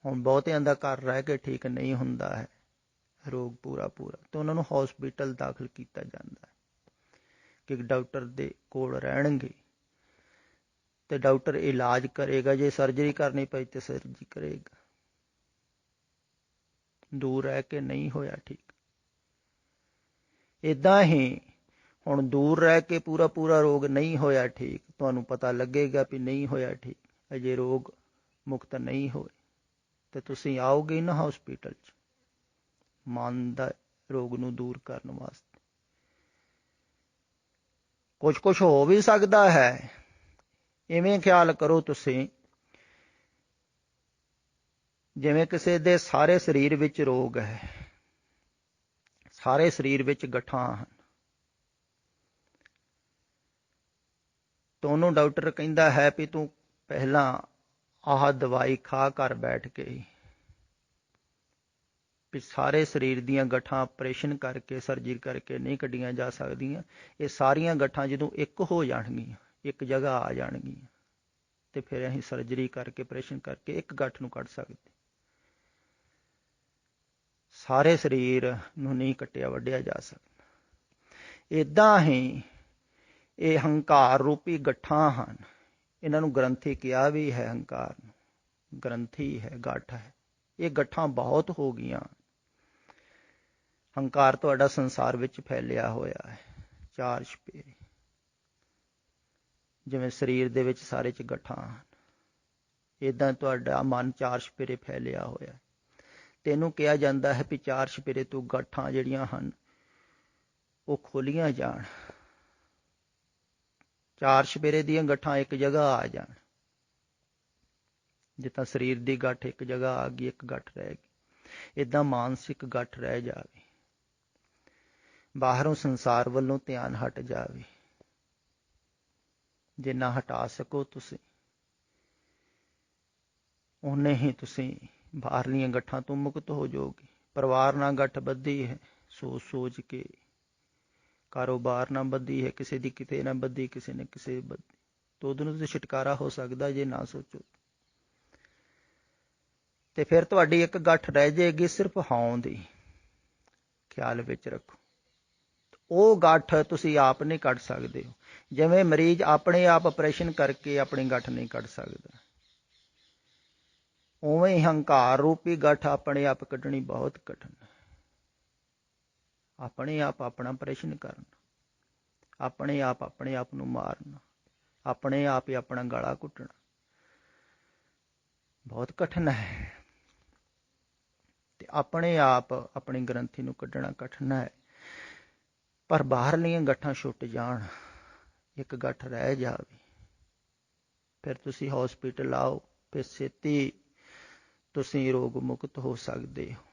ਹੁਣ ਬਹੁਤਿਆਂ ਦਾ ਘਰ ਰਹਿ ਕੇ ਠੀਕ ਨਹੀਂ ਹੁੰਦਾ ਹੈ ਰੋਗ ਪੂਰਾ, ਤੇ ਉਹਨਾਂ ਨੂੰ ਹਸਪੀਟਲ ਦਾਖਲ ਕੀਤਾ ਜਾਂਦਾ ਹੈ ਕਿ ਡਾਕਟਰ ਦੇ ਕੋਲ ਰਹਿਣਗੇ ਤੇ ਡਾਕਟਰ ਇਲਾਜ ਕਰੇਗਾ। ਜੇ ਸਰਜਰੀ ਕਰਨੀ ਪਈ ਤੇ ਸਰਜਰੀ ਕਰੇਗਾ। ਦੂਰ ਰਹਿ ਕੇ ਨਹੀਂ ਹੋਇਆ ਠੀਕ। ਏਦਾਂ ਹੀ ਹੁਣ ਦੂਰ ਰਹਿ ਕੇ ਪੂਰਾ ਪੂਰਾ ਰੋਗ ਨਹੀਂ ਹੋਇਆ ਠੀਕ, ਤੁਹਾਨੂੰ ਪਤਾ ਲੱਗੇਗਾ ਵੀ ਨਹੀਂ ਹੋਇਆ ਠੀਕ, ਅਜੇ ਰੋਗ ਮੁਕਤ ਨਹੀਂ ਹੋਏ, ਤੇ ਤੁਸੀਂ ਆਓਗੇ ਨਾ ਹਸਪੀਟਲ 'ਚ ਮਨ ਦਾ ਰੋਗ ਨੂੰ ਦੂਰ ਕਰਨ ਵਾਸਤੇ। ਕੁਛ ਹੋ ਵੀ ਸਕਦਾ ਹੈ। ਇਵੇਂ ਖਿਆਲ ਕਰੋ ਤੁਸੀਂ, ਜਿਵੇਂ ਕਿਸੇ ਦੇ ਸਾਰੇ ਸਰੀਰ ਵਿੱਚ ਰੋਗ ਹੈ, ਸਾਰੇ ਸਰੀਰ ਵਿੱਚ ਗਠਾਂ ਹਨ, ਤਾਂ ਉਹਨੂੰ ਡਾਕਟਰ ਕਹਿੰਦਾ ਹੈ ਵੀ ਤੂੰ ਪਹਿਲਾਂ ਆਹ ਦਵਾਈ ਖਾ ਘਰ ਬੈਠ ਕੇ, ਵੀ ਸਾਰੇ ਸਰੀਰ ਦੀਆਂ ਗਠਾਂ ਆਪਰੇਸ਼ਨ ਕਰਕੇ ਸਰਜਰੀ ਕਰਕੇ ਨਹੀਂ ਕੱਢੀਆਂ ਜਾ ਸਕਦੀਆਂ। ਇਹ ਸਾਰੀਆਂ ਗਠਾਂ ਜਦੋਂ ਇੱਕ ਹੋ ਜਾਣਗੀਆਂ, ਇੱਕ ਜਗ੍ਹਾ ਆ ਜਾਣਗੀਆਂ, ਤੇ ਫਿਰ ਅਸੀਂ ਸਰਜਰੀ ਕਰਕੇ ਆਪਰੇਸ਼ਨ ਕਰਕੇ ਇੱਕ ਗੱਠ ਨੂੰ ਕੱਢ ਸਕਦੇ। ਸਾਰੇ ਸਰੀਰ ਨੂੰ ਨਹੀਂ ਕੱਟਿਆ ਵੱਢਿਆ ਜਾ ਸਕਦਾ। ਏਦਾਂ ਹੀ ਇਹ ਹੰਕਾਰ ਰੂਪੀ ਗੱਠਾਂ ਹਨ। ਇਹਨਾਂ ਨੂੰ ਗ੍ਰੰਥੀ ਕਿਹਾ ਵੀ ਹੈ, ਹੰਕਾਰ ਨੂੰ ਗ੍ਰੰਥੀ ਹੈ, ਗੱਠ ਹੈ। ਇਹ ਗੱਠਾਂ ਬਹੁਤ ਹੋ ਗਈਆਂ। ਹੰਕਾਰ ਤੁਹਾਡਾ ਸੰਸਾਰ ਵਿੱਚ ਫੈਲਿਆ ਹੋਇਆ ਹੈ, ਚਾਰ ਛਪੇਰੇ, ਜਿਵੇਂ ਸਰੀਰ ਦੇ ਵਿੱਚ ਸਾਰੇ 'ਚ ਗੱਠਾਂ ਹਨ, ਏਦਾਂ ਤੁਹਾਡਾ ਮਨ ਚਾਰ ਛਪੇਰੇ ਫੈਲਿਆ ਹੋਇਆ। ਤੈਨੂੰ ਕਿਹਾ ਜਾਂਦਾ ਹੈ ਵੀ ਚਾਰ ਛਪੇਰੇ ਤੋਂ ਗੱਠਾਂ ਜਿਹੜੀਆਂ ਹਨ ਉਹ ਖੋਲੀਆਂ ਜਾਣ, ਚਾਰ ਛਪੇਰੇ ਦੀਆਂ ਗੱਠਾਂ ਇੱਕ ਜਗ੍ਹਾ ਆ ਜਾਣ। ਜਿੱਦਾਂ ਸਰੀਰ ਦੀ ਗੱਠ ਇੱਕ ਜਗ੍ਹਾ ਆ ਗਈ, ਇੱਕ ਗੱਠ ਰਹਿ ਗਈ, ਏਦਾਂ ਮਾਨਸਿਕ ਗੱਠ ਰਹਿ ਜਾਵੇ, ਬਾਹਰੋਂ ਸੰਸਾਰ ਵੱਲੋਂ ਧਿਆਨ ਹਟ ਜਾਵੇ। ਜਿੰਨਾ ਹਟਾ ਸਕੋ ਤੁਸੀਂ, ਓਨੇ ਹੀ ਤੁਸੀਂ ਬਾਹਰਲੀਆਂ ਗੱਠਾਂ ਤੋਂ ਮੁਕਤ ਹੋ ਜਾਓਗੇ। ਪਰਿਵਾਰ ਨਾਲ ਗੱਠ ਬੱਧੀ ਹੈ, ਸੋਚ ਸੋਚ ਕੇ, ਕਾਰੋਬਾਰ ਨਾਲ ਬੱਧੀ ਹੈ, ਕਿਸੇ ਦੀ ਕਿਤੇ ਨਾ ਬੱਧੀ, ਕਿਸੇ ਨੇ ਕਿਸੇ ਬੱਧੀ, ਤਾਂ ਉਹਦੇ ਨੂੰ ਛੁਟਕਾਰਾ ਹੋ ਸਕਦਾ ਜੇ ਨਾ ਸੋਚੋ। ਤੇ ਫਿਰ ਤੁਹਾਡੀ ਇੱਕ ਗੱਠ ਰਹਿ ਜਾਏਗੀ ਸਿਰਫ ਹਉਂ ਦੀ, ਖਿਆਲ ਵਿੱਚ ਰੱਖੋ। ਉਹ ਗੱਠ ਤੁਸੀਂ ਆਪ ਨਹੀਂ ਕੱਢ ਸਕਦੇ ਹੋ। ਜਿਵੇਂ ਮਰੀਜ਼ ਆਪਣੇ ਆਪ ਆਪਰੇਸ਼ਨ ਕਰਕੇ ਆਪਣੀ ਗੱਠ ਨਹੀਂ ਕੱਢ ਸਕਦਾ, ਉਵੇਂ ਹੀ ਹੰਕਾਰ ਰੂਪੀ ਗੱਠ ਆਪਣੇ ਆਪ ਕੱਢਣੀ ਬਹੁਤ ਕਠਿਨ ਹੈ। ਆਪਣੇ ਆਪ ਆਪਣਾ ਆਪਰੇਸ਼ਨ ਕਰਨਾ, ਆਪਣੇ ਆਪ ਨੂੰ ਮਾਰਨਾ, ਆਪਣੇ ਆਪ ਹੀ ਆਪਣਾ ਗਲਾ ਘੁੱਟਣਾ ਬਹੁਤ ਕਠਿਨ ਹੈ। ਤੇ ਆਪਣੇ ਆਪ ਆਪਣੀ ਗ੍ਰੰਥੀ ਨੂੰ ਕੱਢਣਾ ਕਠਿਨ ਹੈ। ਪਰ ਬਾਹਰਲੀਆਂ ਗੱਠਾਂ ਛੁੱਟ ਜਾਣ, ਇੱਕ ਗੱਠ ਰਹਿ ਜਾਵੇ, ਫਿਰ ਤੁਸੀਂ ਹਸਪੀਟਲ ਆਓ, ਫਿਰ ਛੇਤੀ ਤੁਸੀਂ ਰੋਗ ਮੁਕਤ ਹੋ ਸਕਦੇ ਹੋ,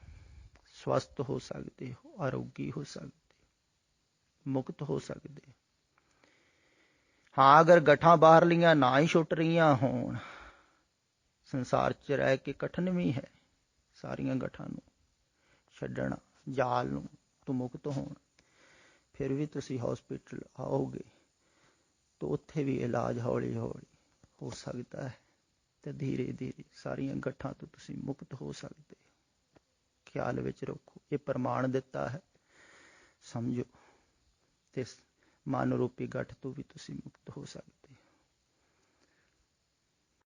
ਸਵਸਥ ਹੋ ਸਕਦੇ ਹੋ, ਆਰੋਗੀ ਹੋ ਸਕਦੇ ਹੋ, ਮੁਕਤ ਹੋ ਸਕਦੇ ਹੋ। ਹਾਂ, ਅਗਰ ਗੱਠਾਂ ਬਾਹਰਲੀਆਂ ਨਾ ਹੀ ਛੁੱਟ ਰਹੀਆਂ ਹੋਣ, ਸੰਸਾਰ 'ਚ ਰਹਿ ਕੇ ਕਠਿਨ ਵੀ ਹੈ ਸਾਰੀਆਂ ਗੱਠਾਂ ਨੂੰ ਛੱਡਣਾ, ਜਾਲ ਨੂੰ ਤੋਂ ਮੁਕਤ ਹੋਣ, ਫਿਰ ਵੀ ਤੁਸੀਂ ਹਸਪੀਟਲ ਆਓਗੇ ਤਾਂ ਉੱਥੇ ਵੀ ਇਲਾਜ ਹੌਲੀ ਹੌਲੀ ਹੋ ਸਕਦਾ ਹੈ, ਤੇ ਧੀਰੇ ਧੀਰੇ ਸਾਰੀਆਂ ਗੱਠਾਂ ਤੋਂ ਤੁਸੀਂ ਮੁਕਤ ਹੋ ਸਕਦੇ ਹੋ। ਖਿਆਲ ਵਿੱਚ ਰੱਖੋ, ਇਹ ਪ੍ਰਮਾਣ ਦਿੱਤਾ ਹੈ, ਸਮਝੋ, ਤੇ ਮਨ ਰੂਪੀ ਗੱਠ ਤੋਂ ਵੀ ਤੁਸੀਂ ਮੁਕਤ ਹੋ ਸਕਦੇ।